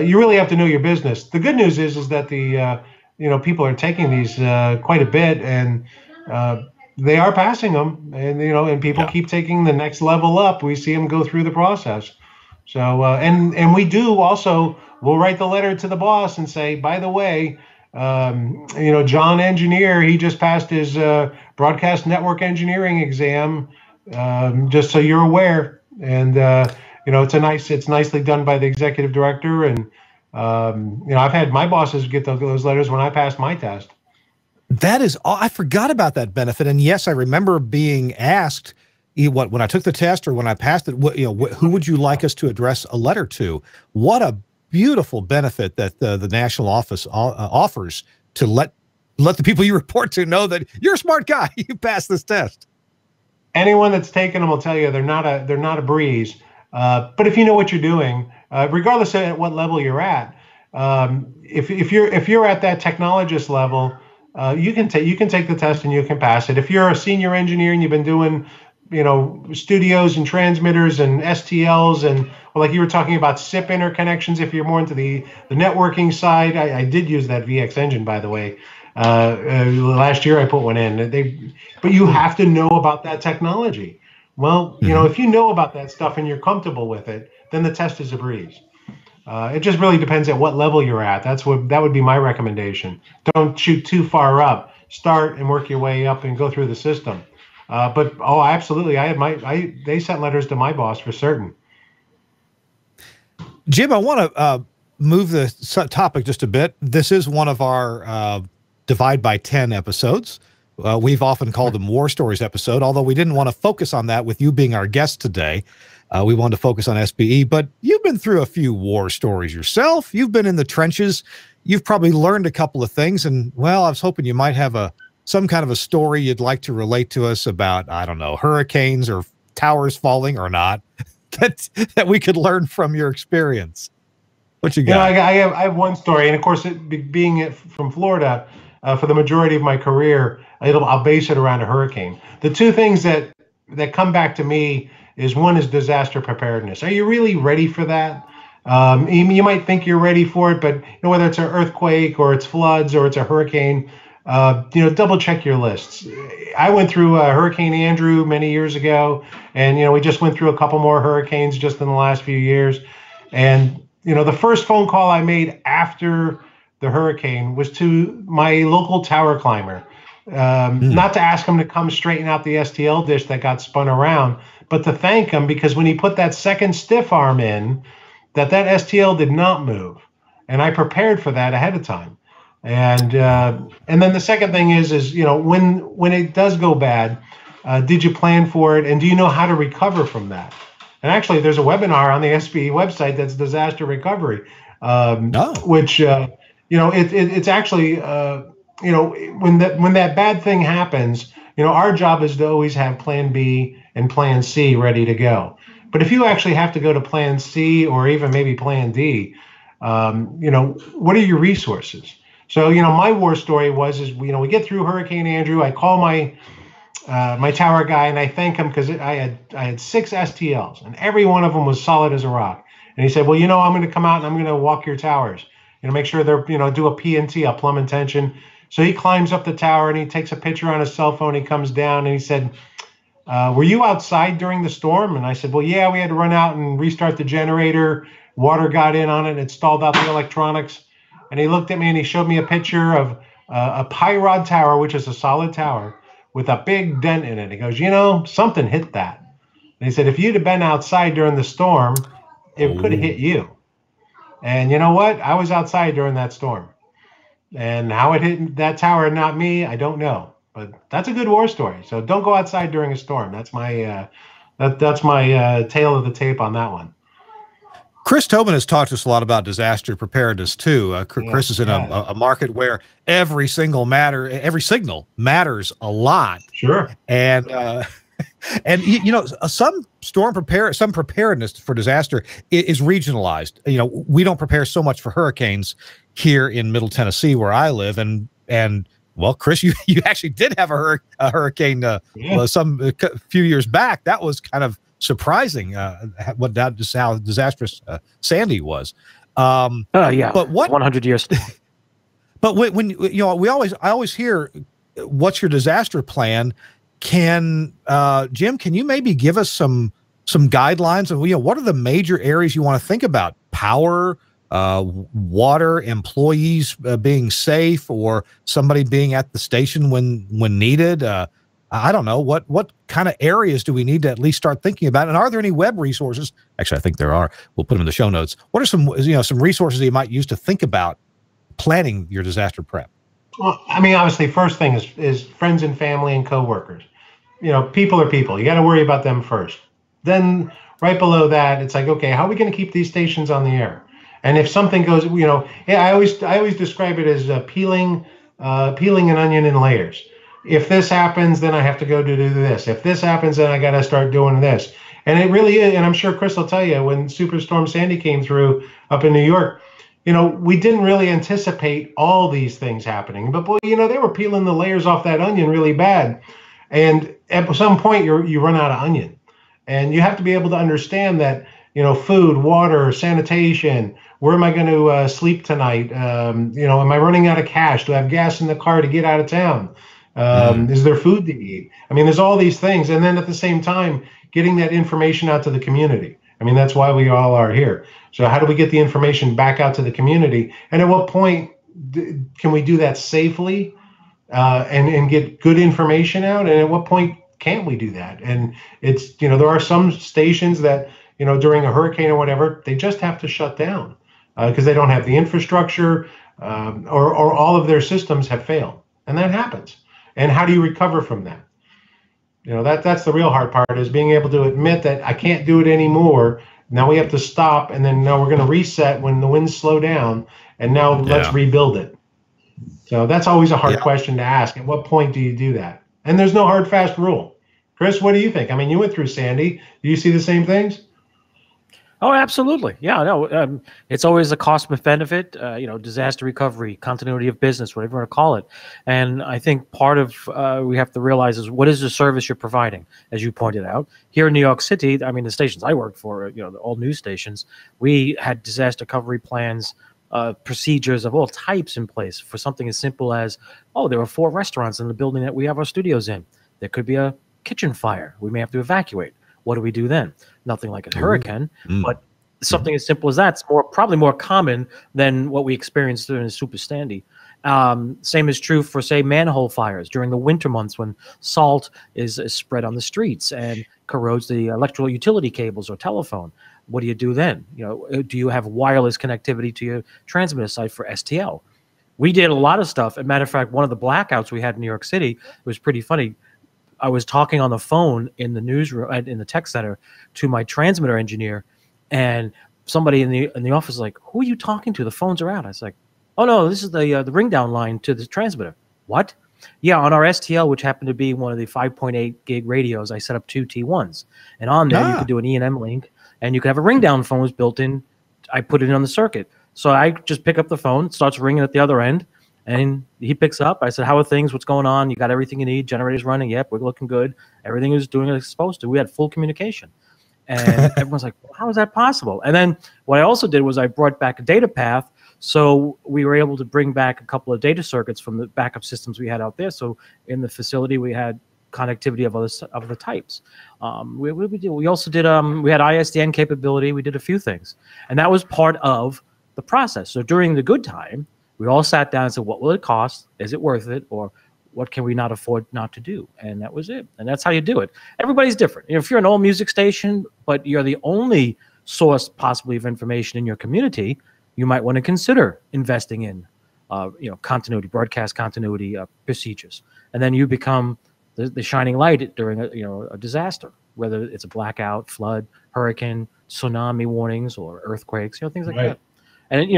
you really have to know your business. The good news is that the, people are taking these quite a bit, and they are passing them, and people keep taking the next level up. We see them go through the process. So, and we do also, we'll write the letter to the boss and say, by the way, John Engineer, he just passed his broadcast network engineering exam, just so you're aware. And it's nicely done by the executive director. And I've had my bosses get those letters when I passed my test. That is, I forgot about that benefit. And yes, I remember being asked when I took the test or when I passed it, who would you like us to address a letter to? What a beautiful benefit that the national office offers to let the people you report to know that you're a smart guy. You passed this test. Anyone that's taken them will tell you they're not a breeze. But if you know what you're doing, regardless of at what level you're at, If you're at that technologist level, you can take the test and you can pass it. If you're a senior engineer and you've been doing, studios and transmitters and STLs and, well, like you were talking about SIP interconnections, if you're more into the networking side, I did use that VX engine, by the way. Last year I put one in. But you have to know about that technology. Well, if you know about that stuff and you're comfortable with it, then the test is a breeze. It just really depends at what level you're at. That would be my recommendation. Don't shoot too far up. Start and work your way up and go through the system. But absolutely, they sent letters to my boss for certain. Jim, I want to move the topic just a bit. This is one of our Divide by 10 episodes. We've often called them War Stories episode, although we didn't want to focus on that with you being our guest today. We wanted to focus on SBE, but you've been through a few war stories yourself. You've been in the trenches. You've probably learned a couple of things, and, well, I was hoping you might have some kind of a story you'd like to relate to us about, I don't know, hurricanes or towers falling or not, that we could learn from your experience. What you got? I have one story, and of course, being from Florida for the majority of my career, I'll base it around a hurricane. The two things that come back to me is, one is disaster preparedness. Are you really ready for that? You might think you're ready for it, but whether it's an earthquake or it's floods or it's a hurricane, double check your lists. I went through Hurricane Andrew many years ago, and we just went through a couple more hurricanes just in the last few years. And the first phone call I made after the hurricane was to my local tower climber, not to ask him to come straighten out the STL dish that got spun around, but to thank him, because when he put that second stiff arm in, that STL did not move, and I prepared for that ahead of time. And then the second thing is when it does go bad, did you plan for it, and do you know how to recover from that? And actually, there's a webinar on the SBE website that's disaster recovery, which it's actually when that bad thing happens, our job is to always have Plan B and Plan C ready to go. But if you actually have to go to Plan C or even maybe Plan D, what are your resources? So, my war story was we get through Hurricane Andrew. I call my tower guy and I thank him because I had 6 STLs and every one of them was solid as a rock. And he said, well, I'm going to come out and I'm going to walk your towers, make sure they're, do a P&T, a plumb and tension. So he climbs up the tower and he takes a picture on his cell phone. He comes down and he said, were you outside during the storm? And I said, well, yeah, we had to run out and restart the generator. Water got in on it and it stalled out the electronics. And he looked at me and he showed me a picture of a Pyrod tower, which is a solid tower with a big dent in it. He goes, something hit that. And he said, if you'd have been outside during the storm, it could have hit you. And you know what? I was outside during that storm. And how it hit that tower and not me, I don't know. But that's a good war story. So don't go outside during a storm. That's my tale of the tape on that one. Chris Tobin has talked to us a lot about disaster preparedness too. Chris is in a market where every signal matters a lot. Sure. And some preparedness for disaster is regionalized. We don't prepare so much for hurricanes here in Middle Tennessee where I live, and well, Chris, you actually did have a hurricane some few years back. That was kind of surprising. Just how disastrous Sandy was. Yeah, but what 100 years. But when I always hear, what's your disaster plan? Jim, can you maybe give us some guidelines of what are the major areas you want to think about? Power, water, employees being safe, or somebody being at the station when needed. I don't know, what kind of areas do we need to at least start thinking about? And are there any web resources? Actually, I think there are. We'll put them in the show notes. What are some resources that you might use to think about planning your disaster prep? Well, obviously, first thing is friends and family and coworkers. People are people. You got to worry about them first. Then right below that, it's like, okay, how are we going to keep these stations on the air? And if something goes, I always describe it as peeling an onion in layers. If this happens, then I have to go do this. If this happens, then I got to start doing this. And it really is. And I'm sure Chris will tell you, when Superstorm Sandy came through up in New York, we didn't really anticipate all these things happening. But boy, they were peeling the layers off that onion really bad. And at some point, you run out of onion. And you have to be able to understand that, food, water, sanitation, where am I going to sleep tonight? Am I running out of cash? Do I have gas in the car to get out of town? Is there food to eat? I mean, there's all these things. And then at the same time, getting that information out to the community. I mean, that's why we all are here. So how do we get the information back out to the community? And at what point can we do that safely and get good information out? And at what point can't we do that? And it's, there are some stations that, during a hurricane or whatever, they just have to shut down because they don't have the infrastructure or all of their systems have failed. And that happens. And how do you recover from that? That's the real hard part, is being able to admit that I can't do it anymore. Now we have to stop, and then now we're going to reset when the winds slow down, and now let's rebuild it. So that's always a hard question to ask. At what point do you do that? And there's no hard, fast rule. Chris, what do you think? I mean, you went through Sandy. Do you see the same things? Oh, absolutely. Yeah, no, it's always a cost benefit, disaster recovery, continuity of business, whatever you want to call it. And I think part of we have to realize is what is the service you're providing, as you pointed out. Here in New York City, I mean, the stations I worked for, all news stations, we had disaster recovery plans, procedures of all types in place for something as simple as, there are 4 restaurants in the building that we have our studios in. There could be a kitchen fire. We may have to evacuate. What do we do then? Nothing like a hurricane, but something as simple as that's probably more common than what we experienced during the Super Sandy. Same is true for, say, manhole fires during the winter months when salt is spread on the streets and corrodes the electrical utility cables or telephone. What do you do then? Do you have wireless connectivity to your transmitter site for STL? We did a lot of stuff. As a matter of fact, one of the blackouts we had in New York City, it was pretty funny. I was talking on the phone in the newsroom, in the tech center, to my transmitter engineer, and somebody in the office was like, "Who are you talking to? The phones are out." I was like, "Oh no, this is the ring down line to the transmitter." What? Yeah, on our STL, which happened to be one of the 5.8 gig radios, I set up 2 T1s, and on there you could do an E&M link, and you could have a ring down phone was built in. I put it in on the circuit, so I just pick up the phone, it starts ringing at the other end. And he picks up. I said, "How are things? What's going on? You got everything you need? Generator's running? Yep, we're looking good. Everything is doing what it's supposed to." We had full communication. And everyone's like, well, how is that possible? And then what I also did was I brought back a data path. So we were able to bring back a couple of data circuits from the backup systems we had out there. So in the facility, we had connectivity of other types. We also did, we had ISDN capability. We did a few things. And that was part of the process. So during the good time, we all sat down and said, what will it cost? Is it worth it? Or what can we not afford not to do? And that was it. And that's how you do it. Everybody's different. If you're an old music station, but you're the only source possibly of information in your community, you might want to consider investing in, continuity, broadcast continuity procedures. And then you become the shining light during a disaster, whether it's a blackout, flood, hurricane, tsunami warnings, or earthquakes, things like that. And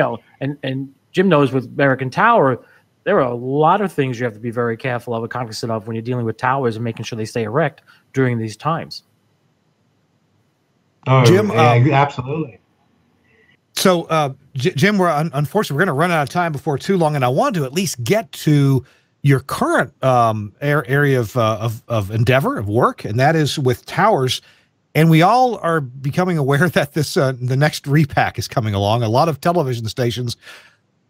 and Jim knows with American Tower, there are a lot of things you have to be very careful of and cognizant of when you're dealing with towers and making sure they stay erect during these times. Oh, Jim, absolutely. So, Jim, unfortunately, we're going to run out of time before too long, and I want to at least get to your current area of endeavor, of work, and that is with towers. And we all are becoming aware that this the next repack is coming along. A lot of television stations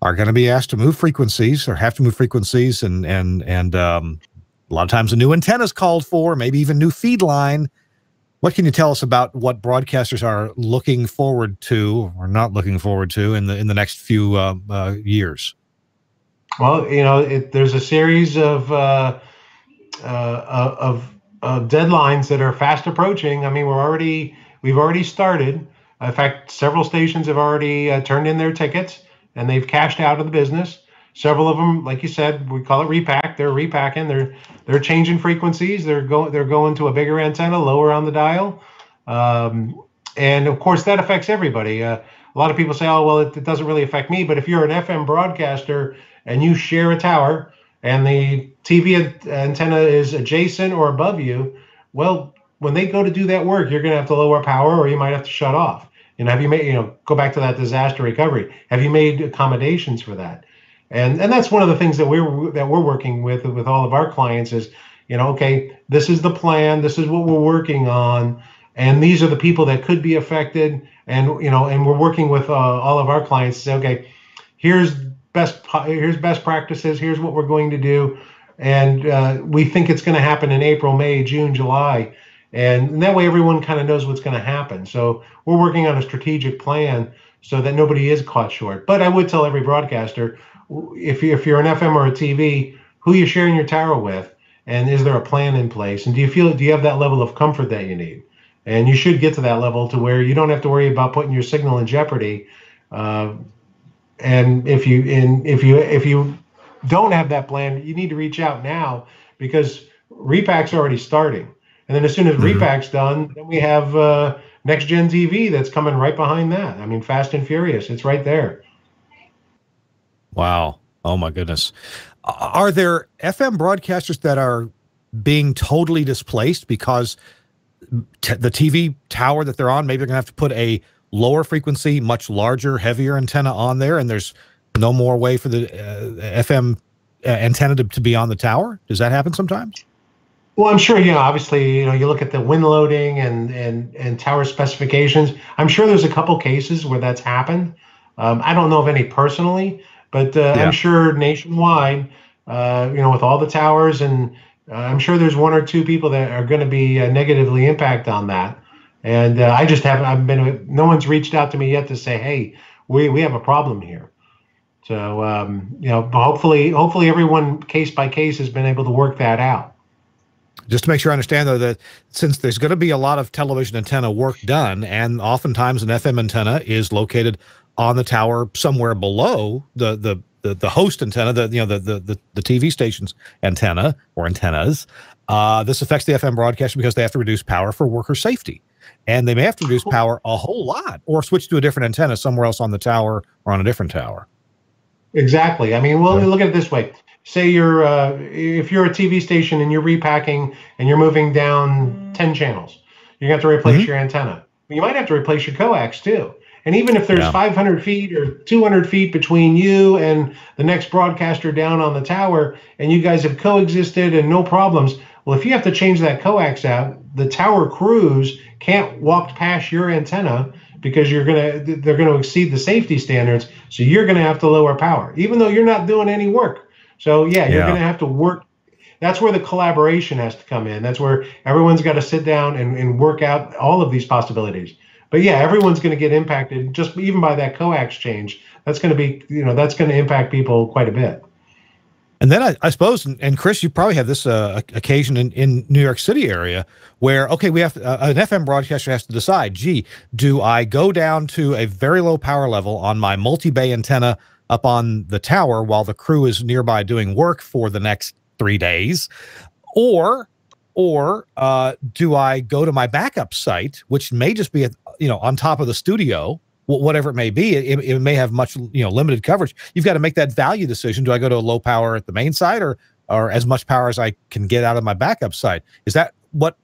are going to be asked to move frequencies or have to move frequencies, and a lot of times a new antenna is called for, maybe even new feed line. What can you tell us about what broadcasters are looking forward to or not looking forward to in the next few years? Well, there's a series of deadlines that are fast approaching. I mean, we've already started. In fact, several stations have already turned in their tickets and they've cashed out of the business. Several of them, like you said, we call it repack. They're repacking. They're changing frequencies. They're going to a bigger antenna, lower on the dial, and of course that affects everybody. A lot of people say, "Oh, well, it doesn't really affect me." But if you're an FM broadcaster and you share a tower and the TV antenna is adjacent or above you, well, when they go to do that work, you're going to have to lower power, or you might have to shut off. have you made, go back to that disaster recovery. Have you made accommodations for that? And that's one of the things that we're working with all of our clients is, okay, this is the plan, this is what we're working on, and these are the people that could be affected, and and we're working with all of our clients to say, okay, here's best practices, here's what we're going to do, and we think it's going to happen in April, May, June, July, and that way everyone kind of knows what's going to happen. So we're working on a strategic plan so that nobody is caught short. But I would tell every broadcaster, if you're an FM or a TV, who you're sharing your tower with, and is there a plan in place, and do you have that level of comfort that you need? And you should get to that level to where you don't have to worry about putting your signal in jeopardy. And if you don't have that plan, you need to reach out now, because repacks are already starting. And then as soon as repack's done, then we have next gen TV that's coming right behind that. I mean, Fast and Furious, it's right there. Wow. Oh my goodness. Are there FM broadcasters that are being totally displaced because the TV tower that they're on, maybe they're going to have to put a lower frequency, much larger, heavier antenna on there, and there's no more way for the FM antenna to be on the tower? Does that happen sometimes? Well, I'm sure, obviously, you look at the wind loading and tower specifications. I'm sure there's a couple cases where that's happened. I don't know of any personally, but I'm sure nationwide, with all the towers, and I'm sure there's one or two people that are going to be negatively impacted on that. And I just haven't, no one's reached out to me yet to say, hey, we have a problem here. So, hopefully everyone case by case has been able to work that out. Just to make sure I understand, though, that since there's going to be a lot of television antenna work done, and oftentimes an FM antenna is located on the tower somewhere below the host antenna, the TV station's antenna or antennas, this affects the FM broadcaster because they have to reduce power for worker safety. And they may have to reduce power a whole lot or switch to a different antenna somewhere else on the tower or on a different tower. Exactly. I mean, well, look at it this way. Say if you're a TV station and you're repacking and you're moving down 10 channels, you're going to have to replace your antenna. You might have to replace your coax too. And even if there's 500 feet or 200 feet between you and the next broadcaster down on the tower, and you guys have coexisted and no problems, well, if you have to change that coax out, the tower crews can't walk past your antenna because they're going to exceed the safety standards. So you're going to have to lower power, even though you're not doing any work. So you're going to have to work. That's where the collaboration has to come in. That's where everyone's got to sit down and work out all of these possibilities. But everyone's going to get impacted just even by that coax change. That's going to be, that's going to impact people quite a bit. And then I suppose, and Chris, you probably have this occasion in New York City area where, okay, we have an FM broadcaster has to decide, gee, do I go down to a very low power level on my multi-bay antenna up on the tower while the crew is nearby doing work for the next 3 days, or do I go to my backup site, which may just be on top of the studio, whatever it may be. It may have much limited coverage. You've got to make that value decision. Do I go to a low power at the main site or as much power as I can get out of my backup site? Is that what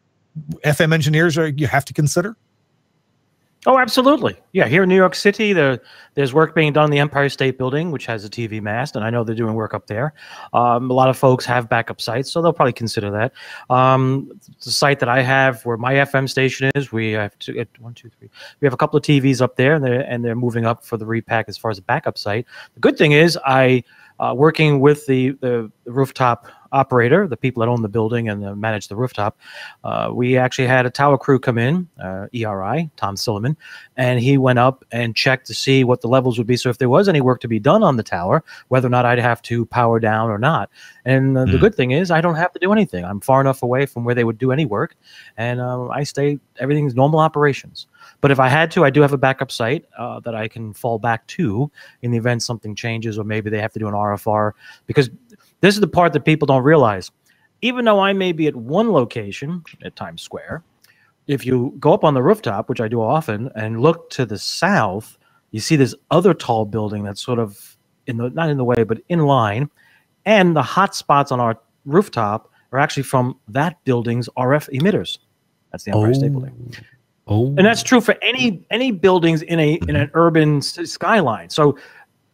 FM engineers you have to consider? Oh, absolutely. Yeah, here in New York City, there's work being done in the Empire State Building, which has a TV mast, and I know they're doing work up there. A lot of folks have backup sites, so they'll probably consider that. The site that I have where my FM station is, we have we have a couple of TVs up there, and they're moving up for the repack as far as a backup site. The good thing is working with the rooftop operator, the people that own the building and manage the rooftop, we actually had a tower crew come in, ERI, Tom Silliman, and he went up and checked to see what the levels would be. So if there was any work to be done on the tower, whether or not I'd have to power down or not. And the good thing is I don't have to do anything. I'm far enough away from where they would do any work, and everything's normal operations. But if I had to, I do have a backup site that I can fall back to in the event something changes, or maybe they have to do an RFR, because this is the part that people don't realize. Even though I may be at one location at Times Square, if you go up on the rooftop, which I do often, and look to the south, you see this other tall building that's sort of not in the way, but in line. And the hot spots on our rooftop are actually from that building's RF emitters. That's the Empire State Building. Oh, And that's true for any buildings in an urban skyline. So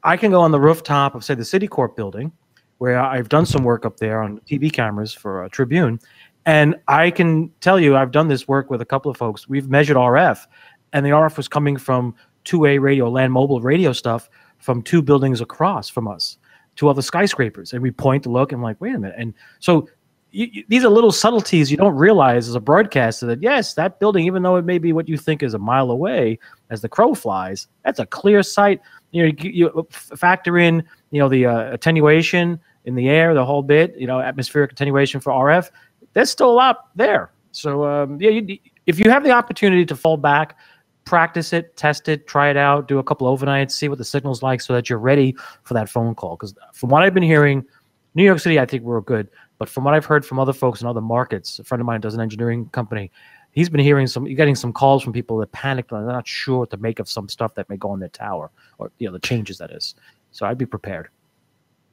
I can go on the rooftop of, say, the Citicorp building, where I've done some work up there on TV cameras for Tribune, and I can tell you I've done this work with a couple of folks. We've measured RF, and the RF was coming from 2A radio, land mobile radio stuff from 2 buildings across from us, 2 other skyscrapers. And we point to look, and I'm like, wait a minute. And so these are little subtleties you don't realize as a broadcaster, that yes, that building, even though it may be what you think is a mile away as the crow flies, that's a clear sight. You factor in, the attenuation in the air, the whole bit, atmospheric attenuation for RF. There's still a lot there. So if you have the opportunity to fall back, practice it, test it, try it out, do a couple overnights, see what the signal's like, so that you're ready for that phone call. Because from what I've been hearing, New York City, I think we're good. But from what I've heard from other folks in other markets, a friend of mine does an engineering company. He's been getting some calls from people that panicked and they're not sure what to make of some stuff that may go on their tower, or the changes, that is. So I'd be prepared.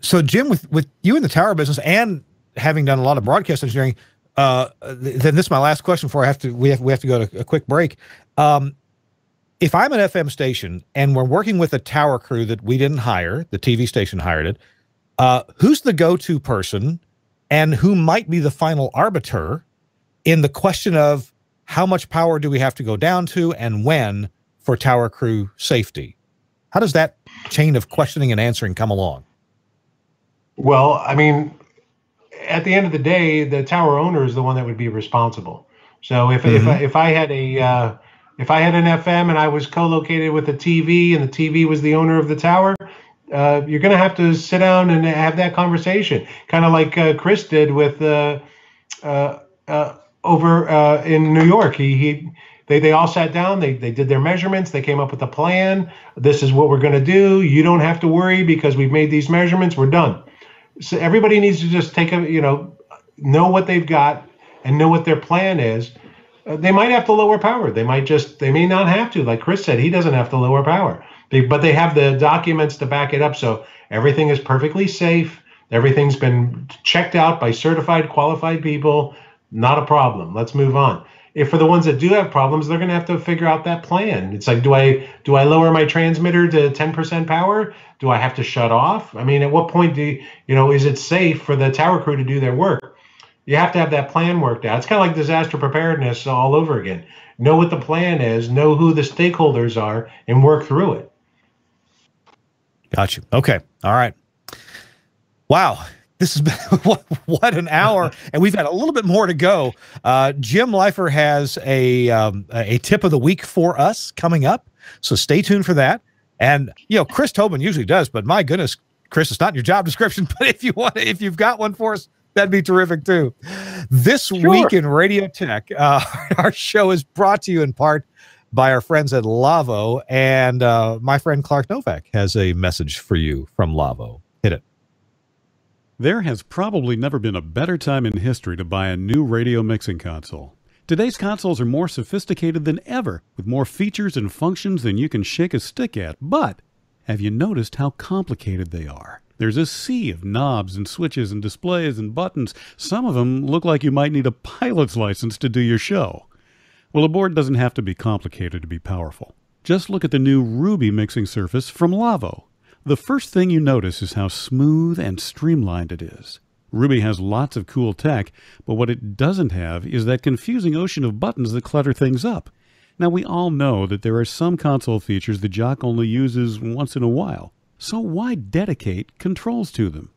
So Jim, with you in the tower business and having done a lot of broadcast engineering, then this is my last question before we have to go to a quick break. If I'm an FM station and we're working with a tower crew that we didn't hire, the TV station hired it, who's the go-to person and who might be the final arbiter in the question of how much power do we have to go down to and when for tower crew safety? How does that chain of questioning and answering come along? Well, I mean, at the end of the day, the tower owner is the one that would be responsible. So if I had an FM and I was co-located with a TV and the TV was the owner of the tower, you're going to have to sit down and have that conversation, kind of like Chris did with over in New York. They all sat down, they did their measurements, they came up with a plan. This is what we're going to do. You don't have to worry because we've made these measurements. We're done. So everybody needs to just know what they've got and know what their plan is. They might have to lower power. They may not have to. Like Chris said, he doesn't have to lower power, but they have the documents to back it up. So everything is perfectly safe. Everything's been checked out by certified, qualified people. Not a problem. Let's move on. If for the ones that do have problems, they're going to have to figure out that plan. It's like, do I lower my transmitter to 10% power? Do I have to shut off? I mean, at what point is it safe for the tower crew to do their work? You have to have that plan worked out. It's kind of like disaster preparedness all over again. Know what the plan is, know who the stakeholders are, and work through it. Got you. Okay. All right. Wow. This has been what an hour, and we've got a little bit more to go. Jim Leifer has a tip of the week for us coming up, so stay tuned for that. And Chris Tobin usually does, but my goodness, Chris, it's not in your job description. But if you've got one for us, that'd be terrific too. This week in Radio Tech, our show is brought to you in part by our friends at Lavo, and my friend Clark Novak has a message for you from Lavo. Hit it. There has probably never been a better time in history to buy a new radio mixing console. Today's consoles are more sophisticated than ever, with more features and functions than you can shake a stick at. But have you noticed how complicated they are? There's a sea of knobs and switches and displays and buttons. Some of them look like you might need a pilot's license to do your show. Well, a board doesn't have to be complicated to be powerful. Just look at the new Ruby mixing surface from Lavo. The first thing you notice is how smooth and streamlined it is. Ruby has lots of cool tech, but what it doesn't have is that confusing ocean of buttons that clutter things up. Now, we all know that there are some console features the jock only uses once in a while, so why dedicate controls to them?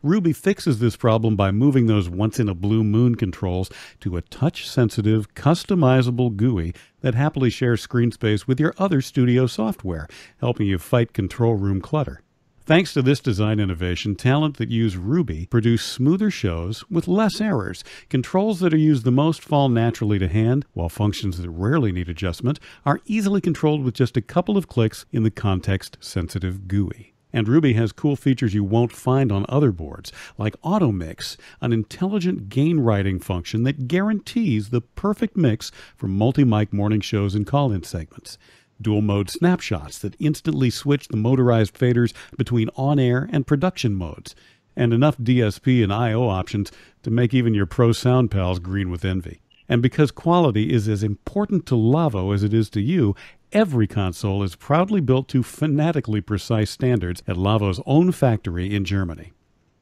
Ruby fixes this problem by moving those once-in-a-blue-moon controls to a touch-sensitive, customizable GUI that happily shares screen space with your other studio software, helping you fight control room clutter. Thanks to this design innovation, talent that use Ruby produce smoother shows with less errors. Controls that are used the most fall naturally to hand, while functions that rarely need adjustment are easily controlled with just a couple of clicks in the context-sensitive GUI. And Ruby has cool features you won't find on other boards, like Auto Mix, an intelligent gain writing function that guarantees the perfect mix for multi-mic morning shows and call-in segments. Dual mode snapshots that instantly switch the motorized faders between on-air and production modes, and enough DSP and I/O options to make even your pro sound pals green with envy. And because quality is as important to Lavo as it is to you, every console is proudly built to fanatically precise standards at Lavo's own factory in Germany.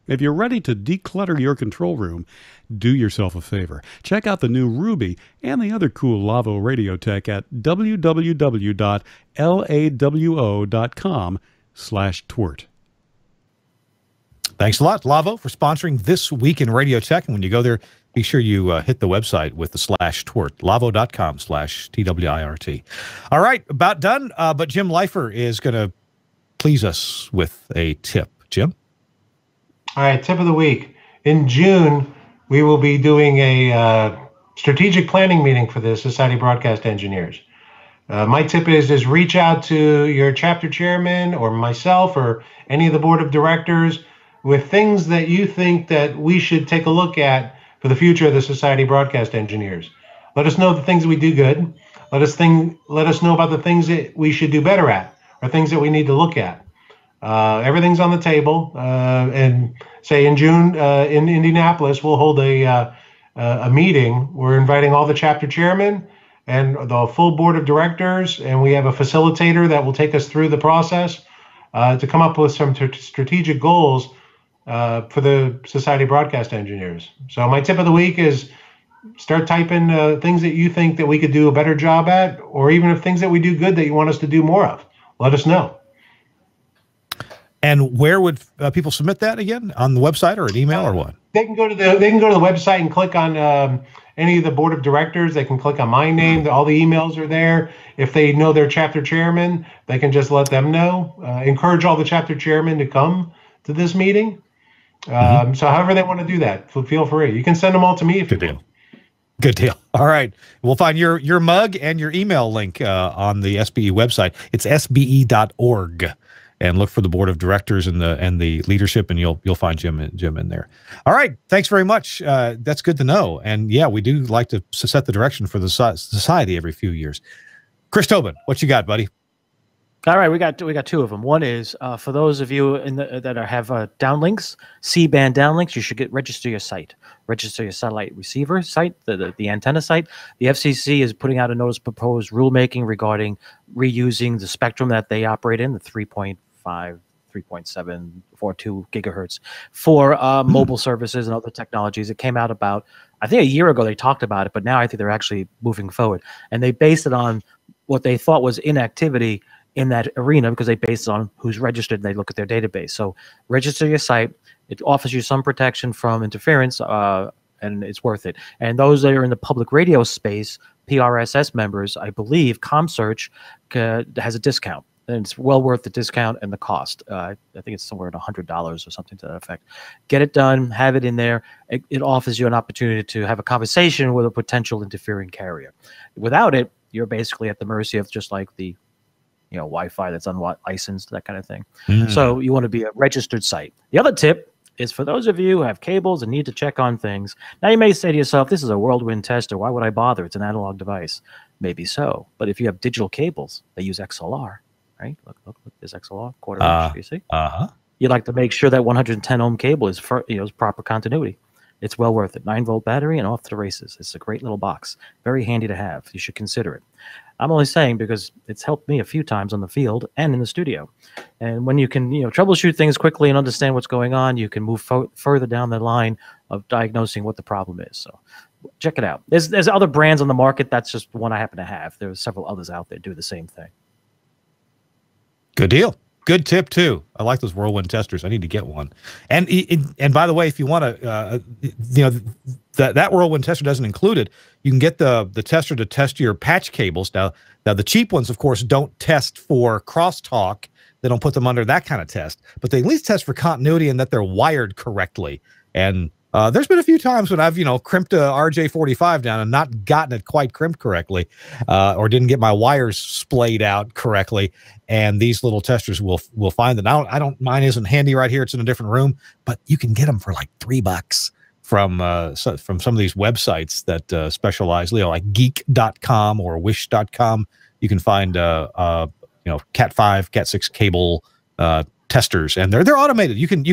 If you're ready to declutter your control room, do yourself a favor. Check out the new Ruby and the other cool Lavo radio tech at www.lawo.com/TWiRT. Thanks a lot, Lavo, for sponsoring This Week in Radio Tech. And when you go there, be sure you hit the website with the /TWiRT, lavo.com/TWiRT. All right, about done. But Jim Leifer is going to please us with a tip. Jim? All right, tip of the week. In June, we will be doing a strategic planning meeting for the Society of Broadcast Engineers. My tip is reach out to your chapter chairman or myself or any of the board of directors with things that you think that we should take a look at for the future of the Society of Broadcast Engineers. Let us know the things we do good. Let us know about the things that we should do better at or things that we need to look at. Everything's on the table. And say in June in Indianapolis, we'll hold a meeting. We're inviting all the chapter chairmen and the full board of directors, and we have a facilitator that will take us through the process to come up with some strategic goals for the Society of Broadcast Engineers. So my tip of the week is start typing things that you think that we could do a better job at, or even if things that we do good that you want us to do more of. Let us know. And where would people submit that again? On the website or an email or what? They can go to the website and click on any of the board of directors. They can click on my name. All the emails are there. If they know their chapter chairman, they can just let them know. Encourage all the chapter chairmen to come to this meeting. So however they want to do that, feel free. You can send them all to me if you want. Good deal. All right. We'll find your mug and your email link on the SBE website. It's sbe.org. And look for the board of directors and the leadership, and you'll find Jim in there. All right, thanks very much. That's good to know. And yeah, we do like to set the direction for the society every few years. Chris Tobin, what you got, buddy? All right, we got two of them. One is for those of you that have downlinks, C-band downlinks. You should register your site, register your satellite receiver site, the antenna site. The FCC is putting out a notice of proposed rulemaking regarding reusing the spectrum that they operate in, the 3.742 gigahertz for mobile services and other technologies. It came out about, I think a year ago they talked about it, but now I think they're actually moving forward. And they based it on what they thought was inactivity in that arena because they base it on who's registered and they look at their database. So register your site. It offers you some protection from interference and it's worth it. And those that are in the public radio space, PRSS members, I believe ComSearch has a discount. And it's well worth the discount and the cost. I think it's somewhere at $100 or something to that effect. Get it done, have it in there. It offers you an opportunity to have a conversation with a potential interfering carrier. Without it, you're basically at the mercy of just like the Wi-Fi that's unlicensed, that kind of thing. So you want to be a registered site. The other tip is for those of you who have cables and need to check on things. Now you may say to yourself, this is a whirlwind tester. Why would I bother? It's an analog device. Maybe so. But if you have digital cables, they use XLR. Right? Look, there's XLR, quarter inch, you see? You'd like to make sure that 110 ohm cable is is proper continuity. It's well worth it. 9-volt battery and off to the races. It's a great little box. Very handy to have. You should consider it. I'm only saying because it's helped me a few times on the field and in the studio. And when you can troubleshoot things quickly and understand what's going on, you can move further down the line of diagnosing what the problem is. So check it out. There's other brands on the market. That's just one I happen to have. There's several others out there do the same thing. Good deal. Good tip too. I like those whirlwind testers. I need to get one. And by the way, if you want to, that whirlwind tester doesn't include it. You can get the tester to test your patch cables. Now the cheap ones, of course, don't test for crosstalk. They don't put them under that kind of test, but they at least test for continuity and that they're wired correctly. And there's been a few times when I've, crimped a RJ45 down and not gotten it quite crimped correctly, or didn't get my wires splayed out correctly. And these little testers will find that. Mine isn't handy right here. It's in a different room, but you can get them for like $3 from some of these websites that specialize, like geek.com or wish.com. You can find, Cat 5, Cat 6 cable testers, and they're automated. You can,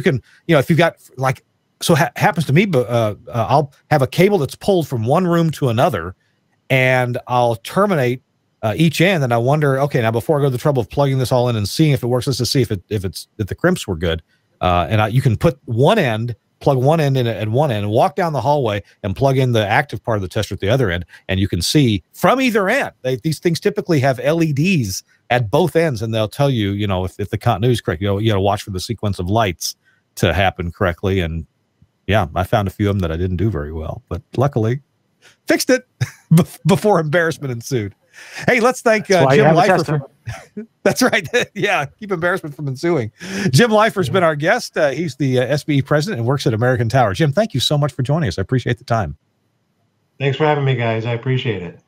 if you've got like so happens to me, but I'll have a cable that's pulled from one room to another, and I'll terminate each end, and I wonder, okay, now before I go to the trouble of plugging this all in and seeing if it works, let's just see if the crimps were good. You can put plug one end in at one end, and walk down the hallway and plug in the active part of the tester at the other end, and you can see from either end. These things typically have LEDs at both ends, and they'll tell you, if the continuity is correct. You got to watch for the sequence of lights to happen correctly. And yeah, I found a few of them that I didn't do very well, but luckily fixed it before embarrassment ensued. Hey, let's thank Jim Leifer. That's right. Yeah, keep embarrassment from ensuing. Jim Leifer's been our guest. He's the SBE president and works at American Tower. Jim, thank you so much for joining us. I appreciate the time. Thanks for having me, guys. I appreciate it.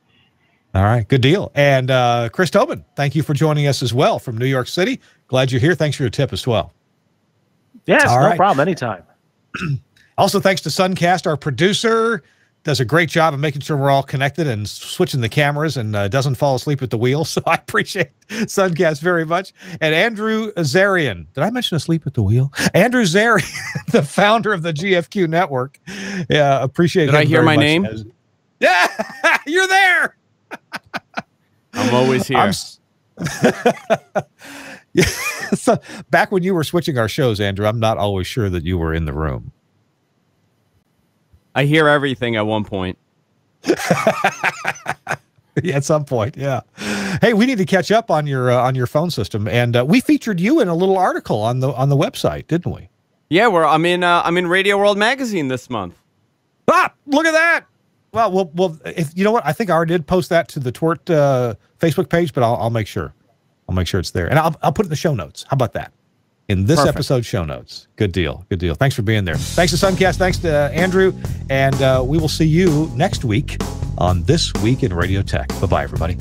All right, good deal. And Chris Tobin, thank you for joining us as well from New York City. Glad you're here. Thanks for your tip as well. Yes, no problem. Anytime. Also, thanks to Suncast, our producer. Does a great job of making sure we're all connected and switching the cameras and doesn't fall asleep at the wheel. So I appreciate Suncast very much. And Andrew Zarian. Did I mention asleep at the wheel? Andrew Zarian, the founder of the GFQ network. Yeah, appreciate it. Did I hear my name? Yeah, you're there. I'm always here. Yeah, so back when you were switching our shows, Andrew, I'm not always sure that you were in the room. I hear everything at one point. Yeah, at some point, yeah. Hey, we need to catch up on your phone system, and we featured you in a little article on the website, didn't we? Yeah, I'm in Radio World Magazine this month. Ah, look at that. Well, if you know what, I think I already did post that to the TWiRT Facebook page, but I'll make sure. I'll make sure it's there, and I'll put it in the show notes. How about that? In this episode show notes. Good deal. Good deal. Thanks for being there. Thanks to Suncast. Thanks to Andrew. And we will see you next week on This Week in Radio Tech. Bye-bye, everybody.